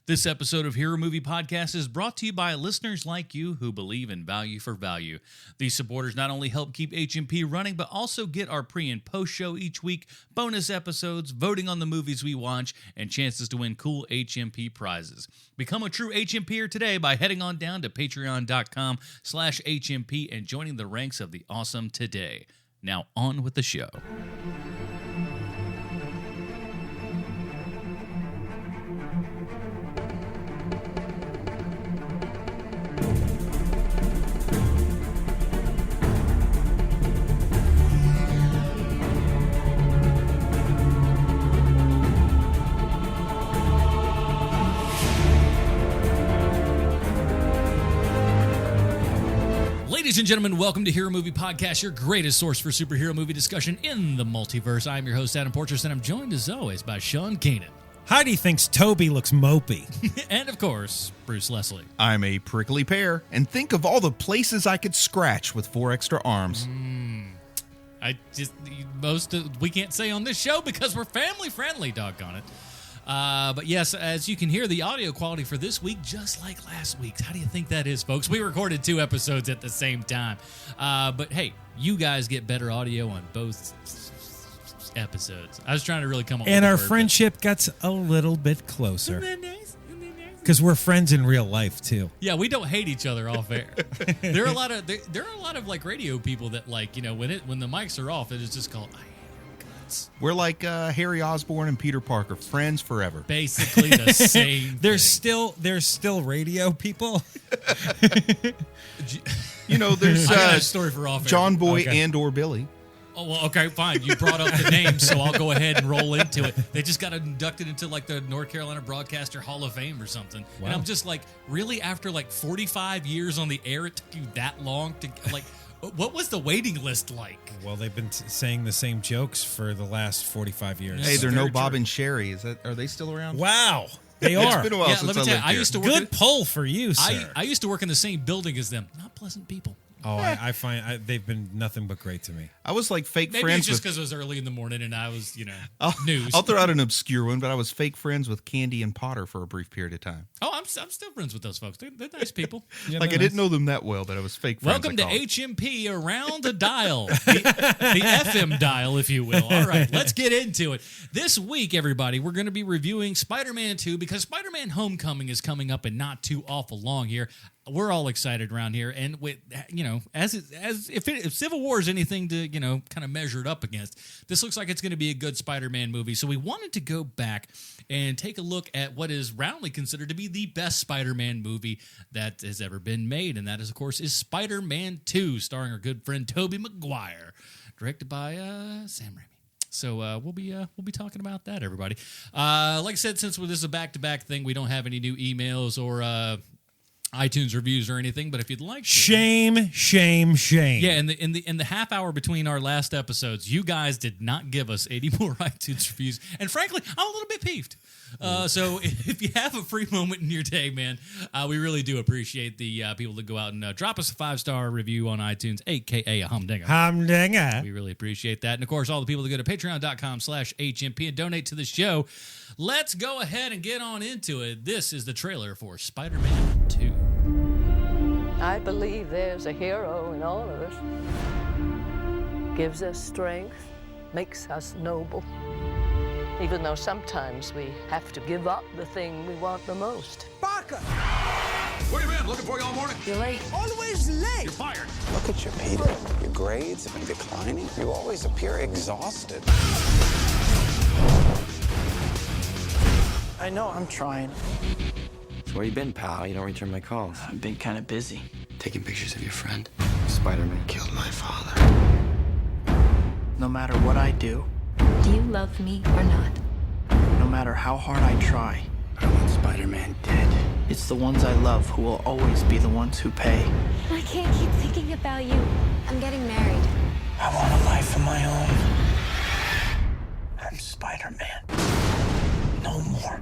This episode of Hero Movie Podcast is brought to you by listeners like you who believe in value for value. These supporters not only help keep HMP running, but also get our pre- and post-show each week, bonus episodes, voting on the movies we watch, and chances to win cool HMP prizes. Become a true HMPer today by heading on down to patreon.com/HMP and joining the ranks of the awesome today. Now on with the show. Ladies and gentlemen, welcome to Hero Movie Podcast, your greatest source for superhero movie discussion in the multiverse. I'm your host, Adam Portrais, and I'm joined as always by Sean Keenan. Heidi thinks Toby looks mopey. And of course, Bruce Leslie. I'm a prickly pear, and think of all the places I could scratch with 4 extra arms. We can't say on this show because we're family friendly, doggone it. But yes, as you can hear, the audio quality for this week, just like last week's. How do you think that is, folks? We recorded 2 episodes at the same time. But hey, you guys get better audio on both episodes. I was trying to really come up with And our word, friendship gets a little bit closer. Because we're friends in real life, too. Yeah, we don't hate each other off air. There are a lot of like radio people that, like, you know, when the mics are off, it is just called We're like Harry Osborn and Peter Parker, friends forever. basically the same There's thing. still radio people. You know, there's I got a story for off air. John Boy Okay. and or Billy. Oh, well, okay, fine. You brought up the name, so I'll go ahead and roll into it. They just got inducted into like the North Carolina Broadcaster Hall of Fame or something. Wow. And I'm just like, really, after like 45 years on the air, it took you that long to, like, what was the waiting list like? Well, they've been saying the same jokes for the last 45 years. Hey, there are no very Bob true. and Sherry. Are they still around? Wow. They It's are. been a while Yeah, since let me tell you, lived I here. used to work Good pull for you, sir. I used to work in the same building as them. Not pleasant people. Oh, I find they've been nothing but great to me. I was like fake Maybe friends it's just with... because it was early in the morning and I was, news. I'll throw out an obscure one, but I was fake friends with Candy and Potter for a brief period of time. Oh, I'm still friends with those folks. They're nice people. Yeah, Like, no, I didn't know them that well, but I was fake friends. Welcome to at college. HMP Around the Dial, the FM dial, if you will. All right, let's get into it. This week, everybody, we're going to be reviewing Spider-Man 2 because Spider-Man Homecoming is coming up and not too awful long here. We're all excited around here, and with, if Civil War is anything to kind of measure it up against, this looks like it's going to be a good Spider-Man movie. So we wanted to go back and take a look at what is roundly considered to be the best Spider-Man movie that has ever been made, and that is, of course, Spider-Man 2, starring our good friend Tobey Maguire, directed by Sam Raimi. So we'll be talking about that, everybody. Like I said, since this is a back-to-back thing, we don't have any new emails or iTunes reviews or anything, but if you'd like to, Shame. yeah, in the half hour between our last episodes, you guys did not give us any more iTunes reviews, and frankly, I'm a little bit peeved. So if you have a free moment in your day, man, we really do appreciate the people that go out and drop us a 5-star review on iTunes, aka a humdinger. Humdinger. We really appreciate that. And, of course, all the people that go to patreon.com/HMP and donate to the show. Let's go ahead and get on into it. This is the trailer for Spider-Man 2. I believe there's a hero in all of us. Gives us strength, makes us noble. Even though sometimes we have to give up the thing we want the most. Barker! Where you been? Looking for you all morning. You're late. Always late! You're fired. Look at you, Peter. Your grades have been declining. You always appear exhausted. I know, I'm trying. So where you been, pal? You don't return my calls. I've been kind of busy. Taking pictures of your friend. Spider-Man killed my father. No matter what I do, Do you love me or not? no matter how hard I try, I want Spider-Man dead. it's the ones I love who will always be the ones who pay. I can't keep thinking about you. I'm getting married. I want a life of my own. I'm Spider-Man. No more.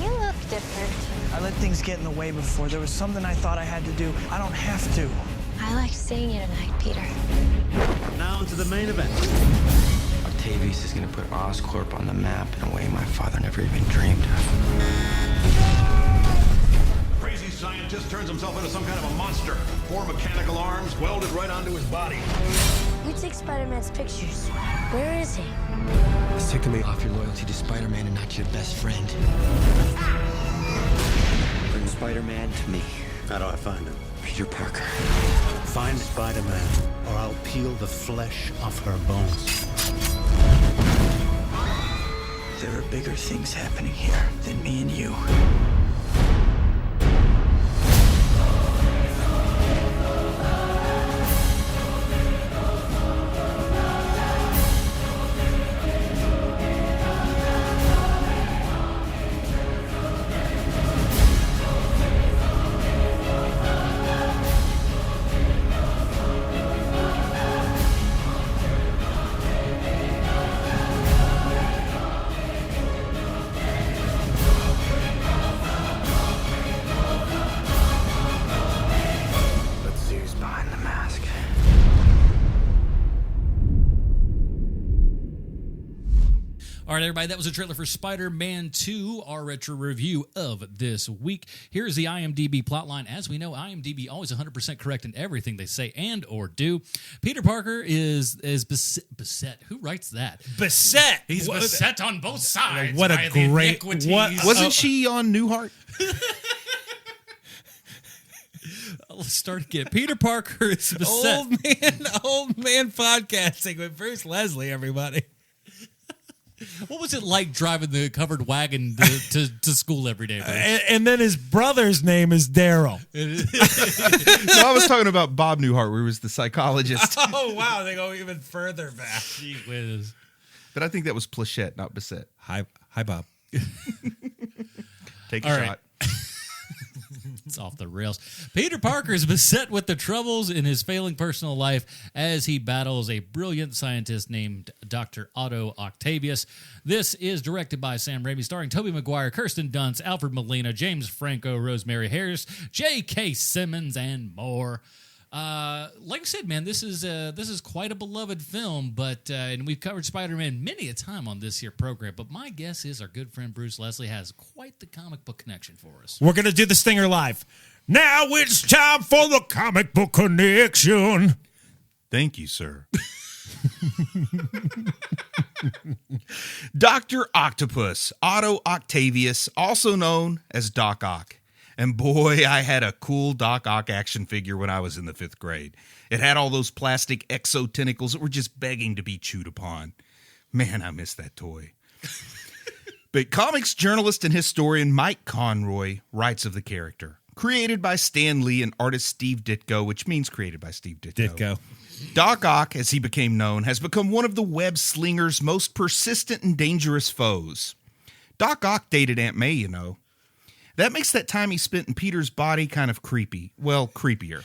You look different. I let things get in the way before. There was something I thought I had to do. I don't have to. I liked seeing you tonight, Peter. Now to the main event. Octavius is gonna put Oscorp on the map in a way my father never even dreamed of. Crazy scientist turns himself into some kind of a monster. 4 mechanical arms welded right onto his body. You take Spider-Man's pictures. Where is he? It's ticking me off your loyalty to Spider-Man and not your best friend. Bring Spider-Man to me. How do I find him? Peter Parker. Find Spider-Man, or I'll peel the flesh off her bones. There are bigger things happening here than me and you. All right, everybody, that was a trailer for Spider-Man 2, our retro review of this week. Here's the IMDb plotline. As we know, IMDb always 100% correct in everything they say and or do. Peter Parker is beset. Who writes that? Beset. He's beset on both sides. What a by the great... iniquities. Wasn't she on Newhart? Let's start again. Peter Parker is beset. Old man podcasting with Bruce Leslie, everybody. What was it like driving the covered wagon to school every day? And then his brother's name is Daryl. No, I was talking about Bob Newhart, where he was the psychologist. Oh, wow. They go even further back. Gee whiz. But I think that was Plachette, not Bissett. Hi, Bob. Take a All shot. right. It's off the rails. Peter Parker is beset with the troubles in his failing personal life as he battles a brilliant scientist named Dr. Otto Octavius. This is directed by Sam Raimi, starring Tobey Maguire, Kirsten Dunst, Alfred Molina, James Franco, Rosemary Harris, J.K. Simmons, and more. Like I said, man, this is quite a beloved film, but and we've covered Spider-Man many a time on this here program, but my guess is our good friend Bruce Leslie has quite the comic book connection for us. We're going to do the stinger live. Now it's time for the comic book connection. Thank you, sir. Dr. Octopus, Otto Octavius, also known as Doc Ock. And boy, I had a cool Doc Ock action figure when I was in the 5th grade. It had all those plastic exo-tentacles that were just begging to be chewed upon. Man, I miss that toy. But comics journalist and historian Mike Conroy writes of the character. Created by Stan Lee and artist Steve Ditko, which means created by Steve Ditko. Doc Ock, as he became known, has become one of the web slinger's most persistent and dangerous foes. Doc Ock dated Aunt May, you know. That makes that time he spent in Peter's body kind of creepy. Well, creepier.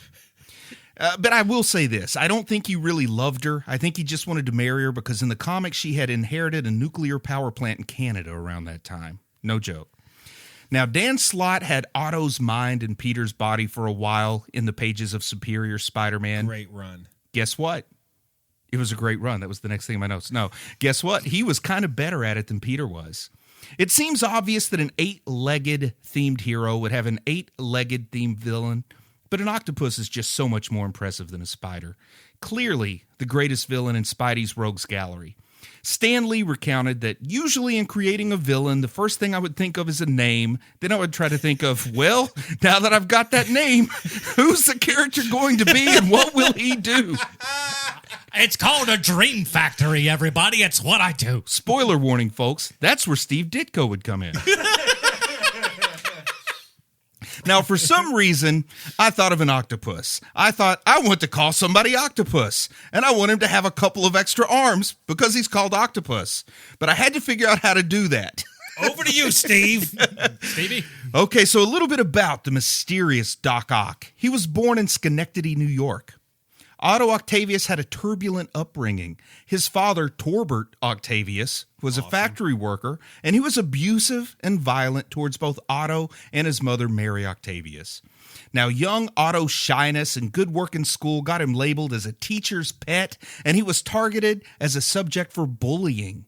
But I will say this. I don't think he really loved her. I think he just wanted to marry her because in the comics she had inherited a nuclear power plant in Canada around that time. No joke. Now, Dan Slott had Otto's mind in Peter's body for a while in the pages of Superior Spider-Man. Great run. Guess what? It was a great run. That was the next thing in my notes. No, guess what? He was kind of better at it than Peter was. It seems obvious that an 8-legged themed hero would have an 8-legged themed villain, but an octopus is just so much more impressive than a spider. Clearly, the greatest villain in Spidey's Rogues Gallery. Stan Lee recounted that usually in creating a villain, the first thing I would think of is a name. Then I would try to think of, well, now that I've got that name, who's the character going to be and what will he do? It's called a dream factory, everybody. It's what I do. Spoiler warning, folks. That's where Steve Ditko would come in. Now, for some reason, I thought of an octopus. I thought, I want to call somebody Octopus, and I want him to have a couple of extra arms because he's called Octopus. But I had to figure out how to do that. Over to you, Steve. Stevie? Okay, so a little bit about the mysterious Doc Ock. He was born in Schenectady, New York. Otto Octavius had a turbulent upbringing. His father, Torbert Octavius, was a factory worker, and he was abusive and violent towards both Otto and his mother, Mary Octavius. Now, young Otto's shyness and good work in school got him labeled as a teacher's pet, and he was targeted as a subject for bullying.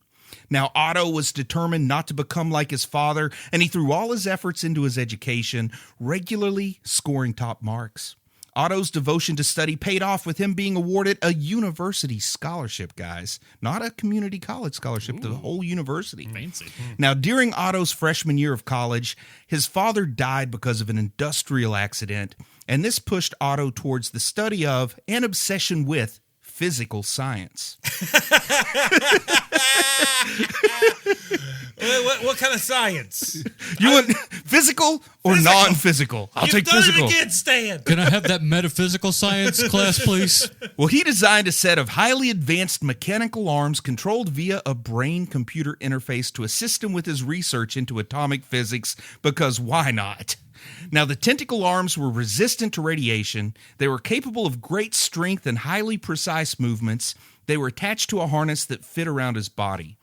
Now, Otto was determined not to become like his father, and he threw all his efforts into his education, regularly scoring top marks. Otto's devotion to study paid off with him being awarded a university scholarship, guys. Not a community college scholarship, the whole university. Fancy. Now, during Otto's freshman year of college, his father died because of an industrial accident, and this pushed Otto towards the study of and obsession with physical science. What kind of science? You want physical or non-physical? I'll take physical. You've done it again, Stan. Can I have that metaphysical science class, please? Well, he designed a set of highly advanced mechanical arms controlled via a brain-computer interface to assist him with his research into atomic physics, because why not? Now, the tentacle arms were resistant to radiation. They were capable of great strength and highly precise movements. They were attached to a harness that fit around his body.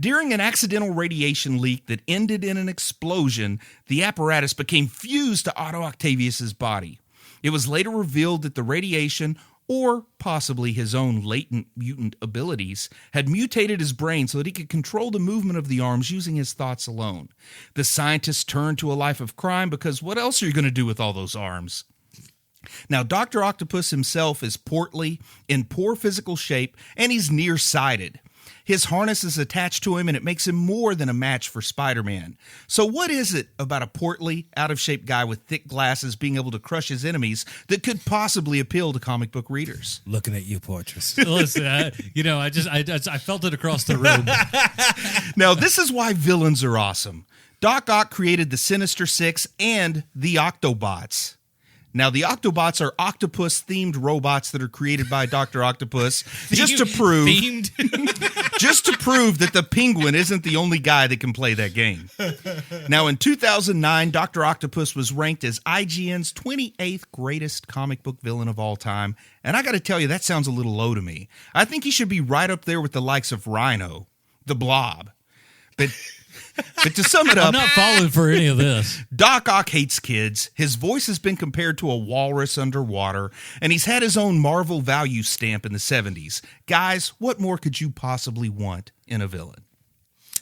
During an accidental radiation leak that ended in an explosion, the apparatus became fused to Otto Octavius's body. It was later revealed that the radiation, or possibly his own latent mutant abilities, had mutated his brain so that he could control the movement of the arms using his thoughts alone. The scientist turned to a life of crime because what else are you going to do with all those arms? Now, Dr. Octopus himself is portly, in poor physical shape, and he's nearsighted. His harness is attached to him, and it makes him more than a match for Spider-Man. So what is it about a portly, out-of-shape guy with thick glasses being able to crush his enemies that could possibly appeal to comic book readers? Looking at you, Portrais. Listen, I felt it across the room. Now, this is why villains are awesome. Doc Ock created the Sinister Six and the Octobots. Now, the Octobots are octopus-themed robots that are created by Dr. Octopus just to prove that the Penguin isn't the only guy that can play that game. Now, in 2009, Dr. Octopus was ranked as IGN's 28th greatest comic book villain of all time, and I got to tell you, that sounds a little low to me. I think he should be right up there with the likes of Rhino, the Blob. But to sum it up, I'm not falling for any of this. Doc Ock hates kids. His voice has been compared to a walrus underwater, and he's had his own Marvel value stamp in the 70s. Guys, what more could you possibly want in a villain?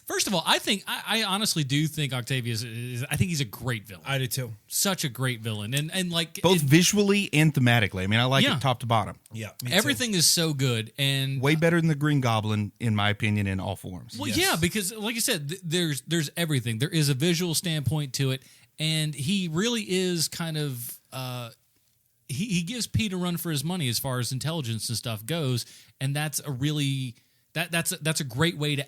First of all, I honestly do think Octavius I think he's a great villain. I do too. Such a great villain. And like both visually and thematically. I mean, I like it top to bottom. Yeah. Everything is so good and way better than the Green Goblin, in my opinion, in all forms. Well, yeah, because like I said, there's everything. There is a visual standpoint to it, and he really is kind of he gives Pete a run for his money as far as intelligence and stuff goes, and that's a really That's a great way to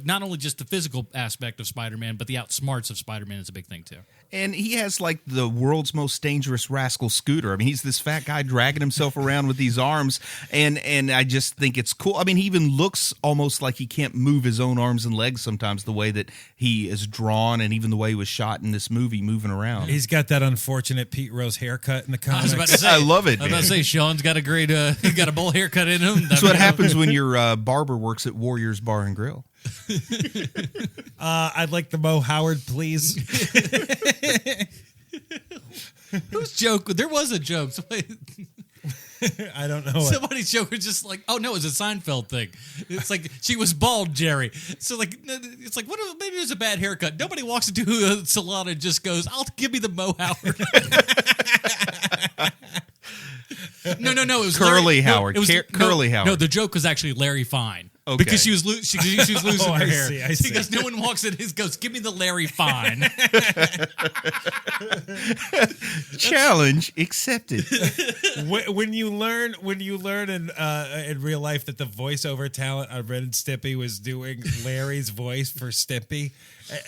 not only just the physical aspect of Spider-Man, but the outsmarts of Spider-Man is a big thing too. And he has like the world's most dangerous rascal scooter. I mean, he's this fat guy dragging himself around with these arms, and I just think it's cool. I mean, he even looks almost like he can't move his own arms and legs sometimes, the way that he is drawn, and even the way he was shot in this movie, moving around. He's got that unfortunate Pete Rose haircut in the comics. I was about to say, I love it. I was about to say, Sean's got a great, he got a bowl haircut in him. That's what happens when your barber works at Warriors Bar and Grill. I'd like the Mo Howard, please. Whose joke? There was a joke. I don't know. Somebody's joke was just like, oh no, it's a Seinfeld thing. It's like she was bald, Jerry. So like, it's like, what if maybe it was a bad haircut? Nobody walks into a salon and just goes, "I'll give me the Mo Howard." No. It was Curly Larry, Howard. No, it was, Curly no, Howard. No, the joke was actually Larry Fine. Okay. Because she was losing her hair. I see. Because no one walks in and goes, "Give me the Larry Fine." Challenge accepted. When you learn in real life that the voiceover talent on Ren and Stimpy was doing Larry's voice for Stimpy,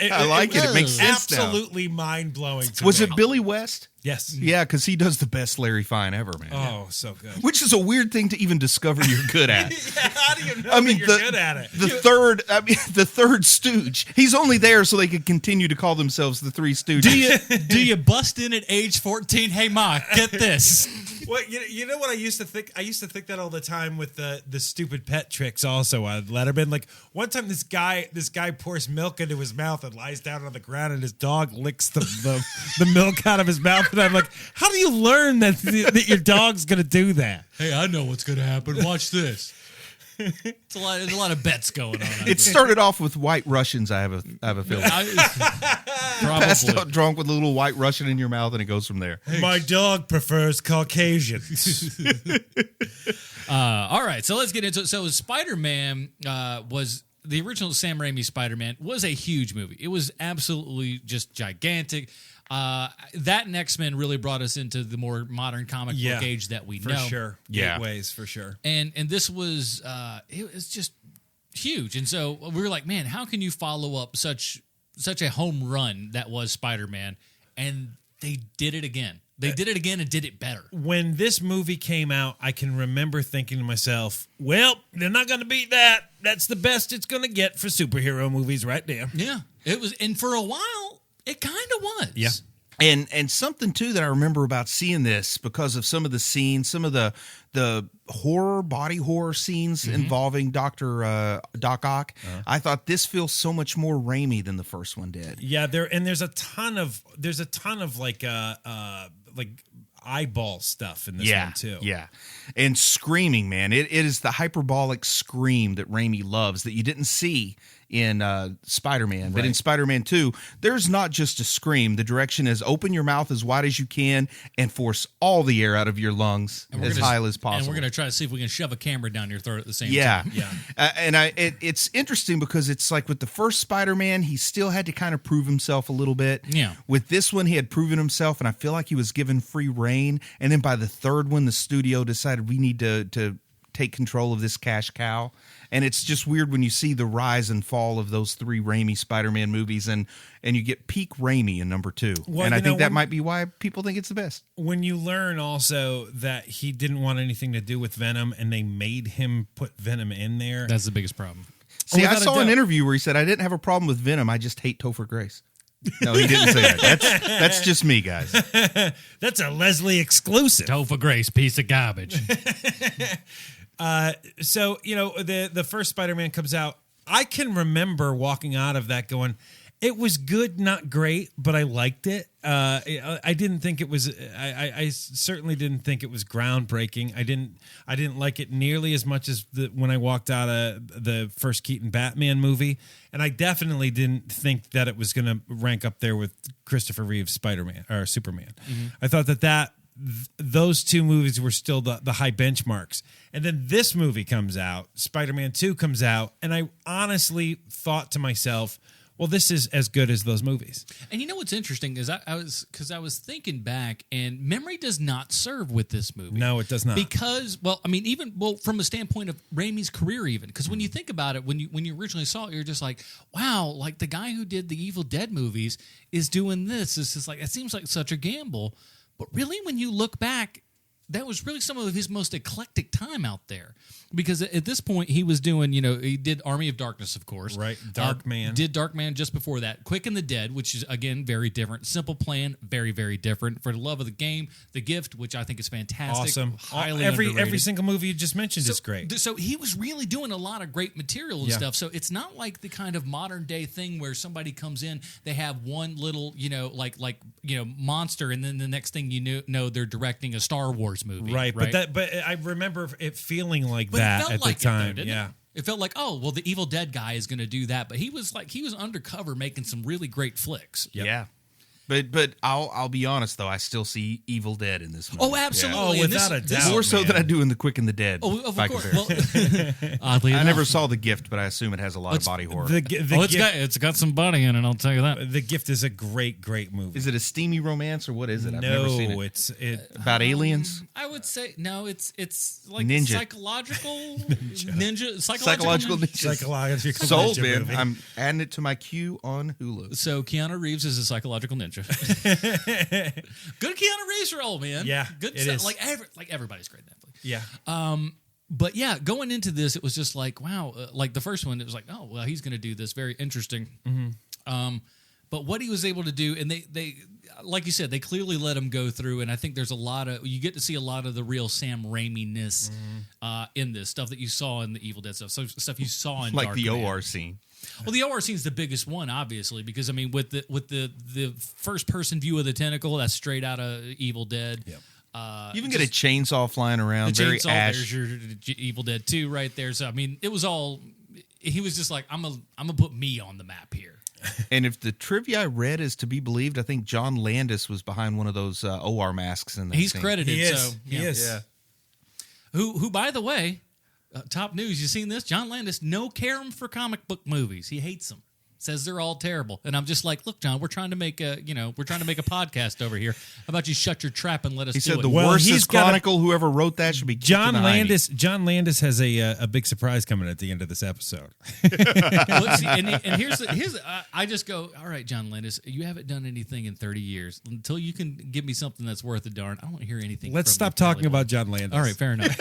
I like it. It makes sense now. Absolutely mind blowing. Was it Billy West? Yes. Yeah, because he does the best Larry Fine ever, man. Oh, so good. Which is a weird thing to even discover you're good at. How do you know that you're good at it? The third Stooge. He's only there so they could continue to call themselves the Three Stooges. Do you bust in at age 14? Hey, Ma, get this. Well, you know what I used to think? I used to think that all the time with the stupid pet tricks also on Letterman. Like one time this guy pours milk into his mouth and lies down on the ground and his dog licks the milk out of his mouth. And I'm like, how do you learn that your dog's going to do that? Hey, I know what's going to happen. Watch this. There's a lot of bets going on. It started off with White Russians. I have a feeling. Passed out drunk with a little White Russian in your mouth, and it goes from there. My dog prefers Caucasians. All right, so let's get into it. So Spider-Man was the original Sam Raimi Spider-Man was a huge movie. It was absolutely just gigantic. That and X-Men really brought us into the more modern comic book age that we know. For sure. Yeah. Gateways, for sure. And this was it was just huge. And so we were like, man, how can you follow up such a home run that was Spider-Man? And they did it again. They did it again and did it better. When this movie came out, I can remember thinking to myself, well, they're not going to beat that. That's the best it's going to get for superhero movies right there. Yeah. It was, and for a while, it kind of was. Yeah. And something too that I remember about seeing this because of some of the scenes, some of the body horror scenes involving Doc Ock. I thought this feels so much more Raimi than the first one did. Yeah, there's a ton of like eyeball stuff in this one too. Yeah. And screaming, man. It is the hyperbolic scream that Raimi loves that you didn't see in Spider-Man. But in Spider-Man 2, there's not just a scream. The direction is open your mouth as wide as you can and force all the air out of your lungs as high as possible. And we're going to try to see if we can shove a camera down your throat at the same time. Yeah. And it's interesting because it's like with the first Spider-Man, he still had to kind of prove himself a little bit. Yeah. With this one, he had proven himself, and I feel like he was given free reign. And then by the third one, the studio decided we need to take control of this cash cow. And it's just weird when you see the rise and fall of those three Raimi Spider-Man movies, and you get peak Raimi in number 2. Well, and I think that might be why people think it's the best. When you learn also that he didn't want anything to do with Venom, and they made him put Venom in there. That's the biggest problem. See, I saw an interview where he said, I didn't have a problem with Venom. I just hate Topher Grace. No, he didn't say that. That's just me, guys. That's a Leslie exclusive. Topher Grace, piece of garbage. So, the first Spider-Man comes out. I can remember walking out of that going, it was good, not great, but I liked it. I didn't think it was. I certainly didn't think it was groundbreaking. I didn't like it nearly as much as when I walked out of the first Keaton Batman movie, and I definitely didn't think that it was going to rank up there with Christopher Reeve's Spider-Man or Superman. I thought that those two movies were still the high benchmarks. And then this movie comes out, Spider-Man 2 comes out, and I honestly thought to myself, well, this is as good as those movies. And you know what's interesting is I was thinking back, and memory does not serve with this movie. No, it does not. Because, from a standpoint of Raimi's career, even because when you think about it, when you originally saw it, you're just like, wow, like the guy who did the Evil Dead movies is doing this. It's just like it seems like such a gamble, but really, when you look back, that was really some of his most eclectic time out there. Because at this point, he was doing, he did Army of Darkness, of course. Right, Darkman. Did Darkman just before that. Quick and the Dead, which is, again, very different. Simple Plan, very, very different. For the Love of the Game, The Gift, which I think is fantastic. Awesome. Highly every underrated. single movie you just mentioned is great. So he was really doing a lot of great material and stuff. So it's not like the kind of modern day thing where somebody comes in, they have one little, monster, and then the next thing you know, they're directing a Star Wars movie. Right? But I remember it feeling like that at the time. It felt like, oh, well, the Evil Dead guy is going to do that, but he was undercover making some really great flicks. Yep. Yeah. But I'll be honest though, I still see Evil Dead in this movie. Oh, absolutely. Yeah. Oh, without a doubt. More so than I do in The Quick and the Dead. Oh, of course. Well, oddly I enough. never saw The Gift, but I assume it has a lot of body horror. It's got some body in it, I'll tell you that. The Gift is a great movie. Is it a steamy romance or what is it? I've no, never seen it. It's about aliens. I would say no. It's like ninja. Psychological ninja. Psychological ninja. Psychological Sold, ninja man. movie. I'm adding it to my queue on Hulu. So Keanu Reeves is a psychological ninja. Good Keanu Reeves role, man. Yeah, good it stuff. is. Like everybody's great in that flick. Yeah. But yeah, going into this, it was just like, wow. Like the first one, it was like, oh well, he's going to do this. Very interesting. But what he was able to do, and like you said, they clearly let him go through, and I think there's you get to see a lot of the real Sam Raimi-ness in this stuff that you saw in the Evil Dead stuff. So stuff you saw in like Dark the Man. OR scene. Well, the OR scene is the biggest one, obviously, because I mean, with the first person view of the tentacle, that's straight out of Evil Dead. Yep. You You even get a chainsaw flying around, very ash. There's your Evil Dead 2 right there. So I mean, it was all. He was just like, I'm gonna put me on the map here. And if the trivia I read is to be believed, I think John Landis was behind one of those OR masks in that He's scene. credited. He is. So He is. Yeah. Who by the way, top news. You seen this? John Landis no care for comic book movies. He hates them. Says they're all terrible. And I'm just like, look, John, we're trying to make a podcast over here. How about you shut your trap and let us He do said it? the Well, worst he's is got a- Chronicle. Whoever wrote that should be kicked in John the hiney. Landis has a big surprise coming at the end of this episode. Look, see, and here's I just go, all right, John Landis, you haven't done anything in 30 years. Until you can give me something that's worth a darn, I don't want to hear anything. Let's from stop you, talking Hollywood. about John Landis. All right, fair enough.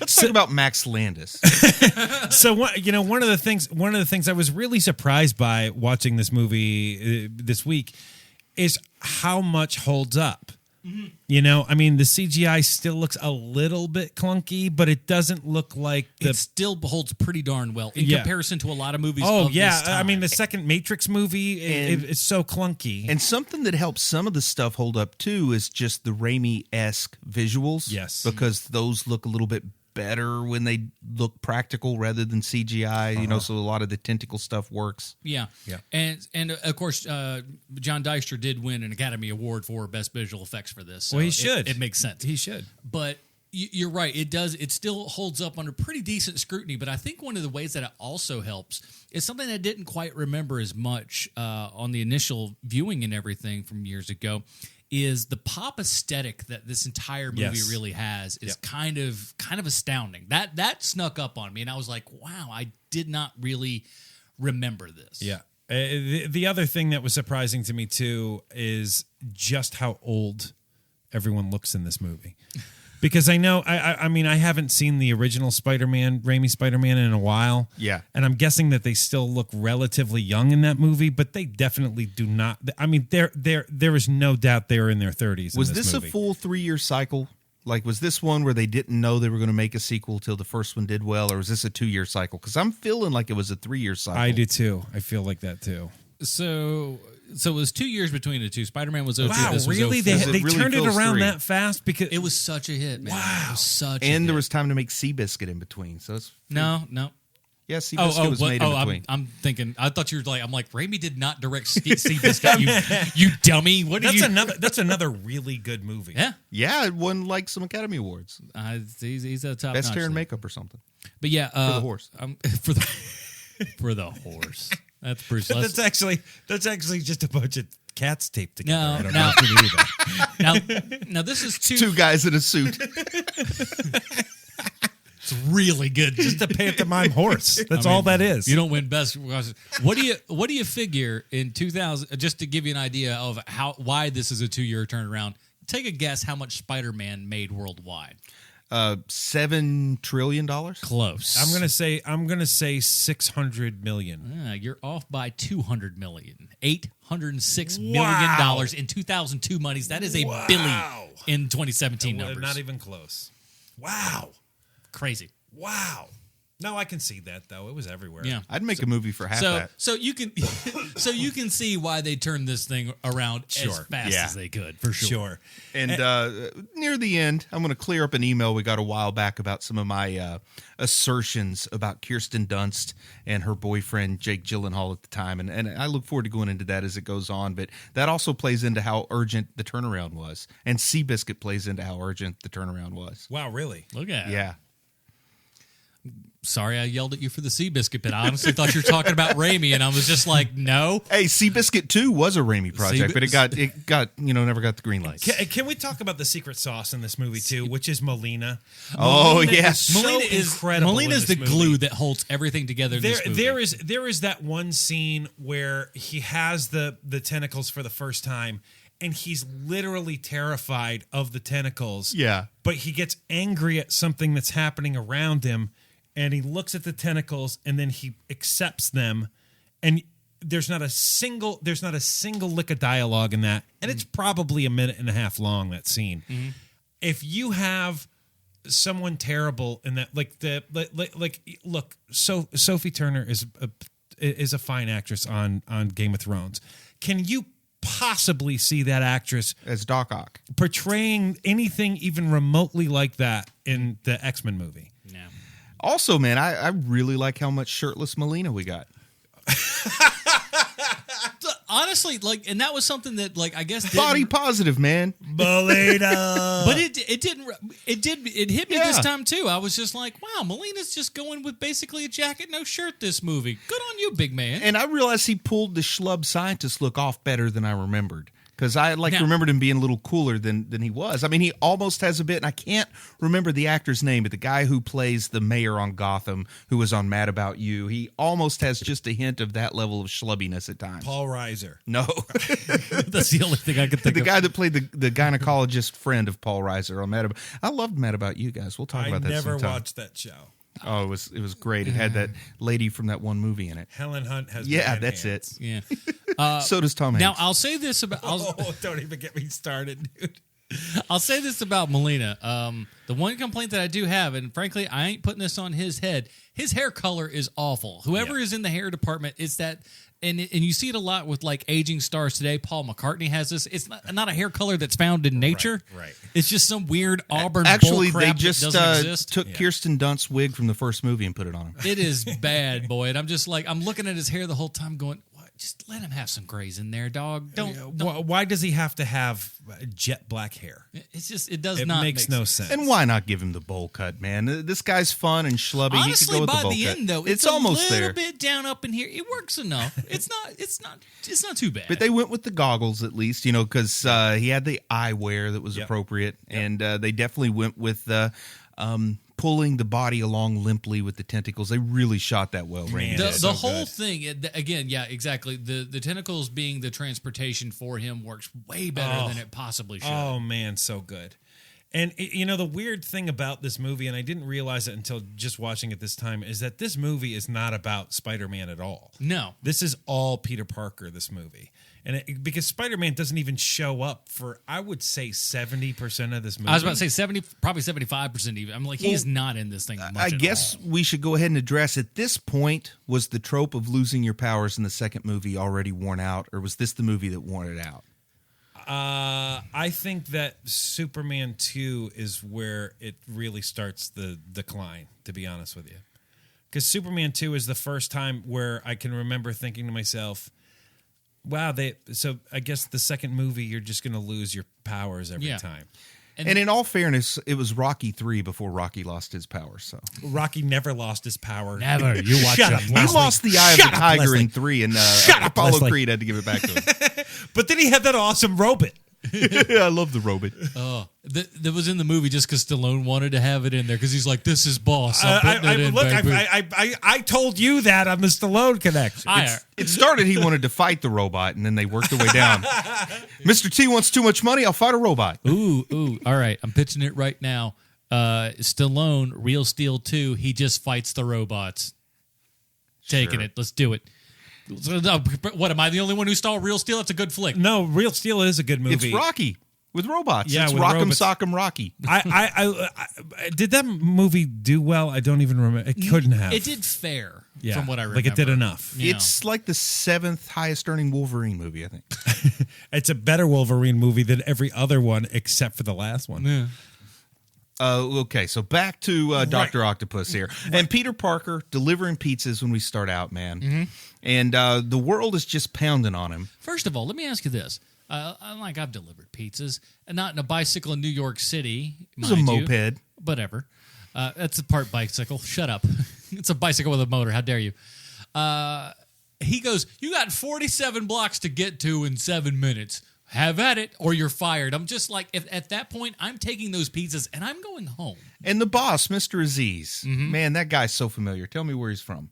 Let's talk about Max Landis. So one of the things I was really surprised by watching this movie this week is how much holds up. I mean, the CGI still looks a little bit clunky, but it doesn't look like It still holds pretty darn well in comparison to a lot of movies. Oh of yeah, this time. I mean the second Matrix movie it's so clunky. And something that helps some of the stuff hold up too is just the Raimi-esque visuals. Yes. Because those look a little bit better when they look practical rather than CGI, so a lot of the tentacle stuff works. Yeah. And of course, John Dykstra did win an Academy Award for Best Visual Effects for this. So Well, he should. It makes sense. He should. But you're right. It does. It still holds up under pretty decent scrutiny. But I think one of the ways that it also helps is something I didn't quite remember as much on the initial viewing and everything from years ago. Is the pop aesthetic that this entire movie really has is kind of astounding. That snuck up on me, and I was like, wow, I did not really remember this. Yeah. The other thing that was surprising to me too is just how old everyone looks in this movie. Because I know, I mean, I haven't seen the original Spider-Man, Raimi Spider-Man, in a while. Yeah. And I'm guessing that they still look relatively young in that movie, but they definitely do not. I mean, there is no doubt they're in their 30s. Was in this movie. a full 3-year cycle? Like, was this one where they didn't know they were going to make a sequel till the first one did well, or was this a 2-year cycle? Because I'm feeling like it was a 3-year cycle. I do too. I feel like that too. So it was 2 years between the two. Spider-Man was 02. Wow, this was really? 04. They really turned it feels around 3. that fast? Because It was such a hit, man. Wow. It was such a And hit. there was time to make Seabiscuit in between. So it's No. yeah, Seabiscuit was made in between. I'm thinking. I thought you were like. I'm like, Raimi did not direct Seabiscuit. You dummy. What are you? that's another really good movie. Yeah. Yeah, it won like some Academy Awards. He's a top Best notch hair and thing. makeup or something. But yeah, For the horse. For the horse. That's Bruce. That's actually just a bunch of cats taped together. No, I don't no. know if you knew that. Now this is Two guys in a suit. It's really good. Just a pantomime horse. That's all that is. You don't win best. What do you figure in 2000? Just to give you an idea of why this is a 2-year turnaround. Take a guess how much Spider-Man made worldwide. $7 trillion. Close. I'm gonna say 600 million. You're off by 200 million. $806 million in 2002 monies. That is a billy in 2017 numbers. Not even close. Wow. Crazy. Wow. No, I can see that though. It was everywhere. Yeah. I'd make a movie for half that. So you can see why they turned this thing around as fast as they could, for sure. And near the end, I'm going to clear up an email we got a while back about some of my assertions about Kirsten Dunst and her boyfriend Jake Gyllenhaal at the time, and I look forward to going into that as it goes on. But that also plays into how urgent the turnaround was, and Seabiscuit plays into how urgent the turnaround was. Wow, really? Look at it. Yeah. Sorry I yelled at you for the Seabiscuit, but I honestly thought you were talking about Raimi, and I was just like, no. Hey, Seabiscuit 2 was a Raimi project, but it got never got the green light. Can we talk about the secret sauce in this movie too, which is Molina? Oh, Molina yes. is so Molina is incredible. Molina in is the this movie. glue that holds everything together in this movie. There is that one scene where he has the tentacles for the first time, and he's literally terrified of the tentacles. Yeah. But he gets angry at something that's happening around him, and he looks at the tentacles, and then he accepts them. And there's not a single lick of dialogue in that, and it's probably a minute and a half long, that scene. Mm-hmm. If you have someone terrible in that, look, Sophie Turner is a fine actress on Game of Thrones. Can you possibly see that actress as Doc Ock portraying anything even remotely like that in the X-Men movie? No. Also, man, I really like how much shirtless Melina we got. Honestly, like, and that was something that, like, I guess body positive, man. Melina. But it hit me this time too. I was just like, wow, Melina's just going with basically a jacket, no shirt this movie. Good on you, big man. And I realized he pulled the schlub scientist look off better than I remembered. Because I remembered him being a little cooler than he was. I mean, he almost has a bit, and I can't remember the actor's name, but the guy who plays the mayor on Gotham, who was on Mad About You, he almost has just a hint of that level of schlubbiness at times. Paul Reiser. No. That's the only thing I could think of. The guy that played the gynecologist friend of Paul Reiser on Mad About I loved Mad About You guys. We'll talk about that sometime. I never watched that show. Oh, it was great. It had that lady from that one movie in it. Helen Hunt has that's hands. it. Yeah. So does Tom Hanks. Now, I'll say this about... don't even get me started, dude. I'll say this about Melina. The one complaint that I do have, and frankly, I ain't putting this on his head, his hair color is awful. Whoever is in the hair department, it's that... And you see it a lot with like aging stars today. Paul McCartney has this. It's not a hair color that's found in nature. Right. It's just some weird auburn Actually, bull they crap just that doesn't exist. took Kirsten Dunst's wig from the first movie and put it on him. It is bad, boy. And I'm just like, I'm looking at his hair the whole time going, what? Just let him have some grays in there, dog. Don't. Why does he have to have jet black hair? It's just, it does It not makes no sense. And why not give him the bowl cut, man? This guy's fun and schlubby. Honestly, he could go with by the bowl the cut. end, though, it's a almost little there. bit down up in here. It works enough. It's not too bad. But they went with the goggles at least, because he had the eyewear that was appropriate, and they definitely went with pulling the body along limply with the tentacles. They really shot that well. The whole thing, again, yeah, exactly. The tentacles being the transportation for him works way better than it possibly should. Oh, man, so good. And, the weird thing about this movie, and I didn't realize it until just watching it this time, is that this movie is not about Spider-Man at all. No. This is all Peter Parker, this movie. And because Spider-Man doesn't even show up for, I would say, 70% of this movie. I was about to say 70, probably 75% even. I'm like, he is not in this thing much I guess we should go ahead and address at this point, was the trope of losing your powers in the second movie already worn out, or was this the movie that wore it out? I think that Superman 2 is where it really starts the decline, to be honest with you. Because Superman 2 is the first time where I can remember thinking to myself, wow, so I guess the second movie, you're just going to lose your powers every time. And in all fairness, it was Rocky 3 before Rocky lost his powers. So Rocky never lost his power. Never. You watch Shut up, He Leslie. lost the eye of the tiger Leslie. in 3, and up, Apollo Leslie. Creed had to give it back to him. But then he had that awesome robot. I love the robot. That was in the movie just because Stallone wanted to have it in there because he's like, this is boss. I'm putting it in, baby. I told you that on the Stallone connection. It started, he wanted to fight the robot, and then they worked their way down. Mr. T wants too much money, I'll fight a robot. Ooh. All right, I'm pitching it right now. Stallone, Real Steel 2, he just fights the robots. Taking it. Let's do it. What, am I the only one who saw Real Steel? It's a good flick. No, Real Steel is a good movie. It's Rocky with robots. Yeah, it's with Rock'em robots. Sock'em Rocky. I did that movie do well? I don't even remember. It couldn't have. It did fair, from what I remember. Like it did enough. Yeah. It's like the 7th highest earning Wolverine movie, I think. It's a better Wolverine movie than every other one except for the last one. Yeah. Okay, so back to Dr. Octopus here. And Peter Parker delivering pizzas when we start out, man. Mm-hmm. And the world is just pounding on him. First of all, let me ask you this. I've delivered pizzas, and not in a bicycle in New York City. It's a moped. Whatever. That's a part bicycle. Shut up. It's a bicycle with a motor. How dare you? He goes, you got 47 blocks to get to in 7 minutes. Have at it, or you're fired. I'm just like, at that point, I'm taking those pizzas, and I'm going home. And the boss, Mr. Aziz. Man, that guy's so familiar. Tell me where he's from.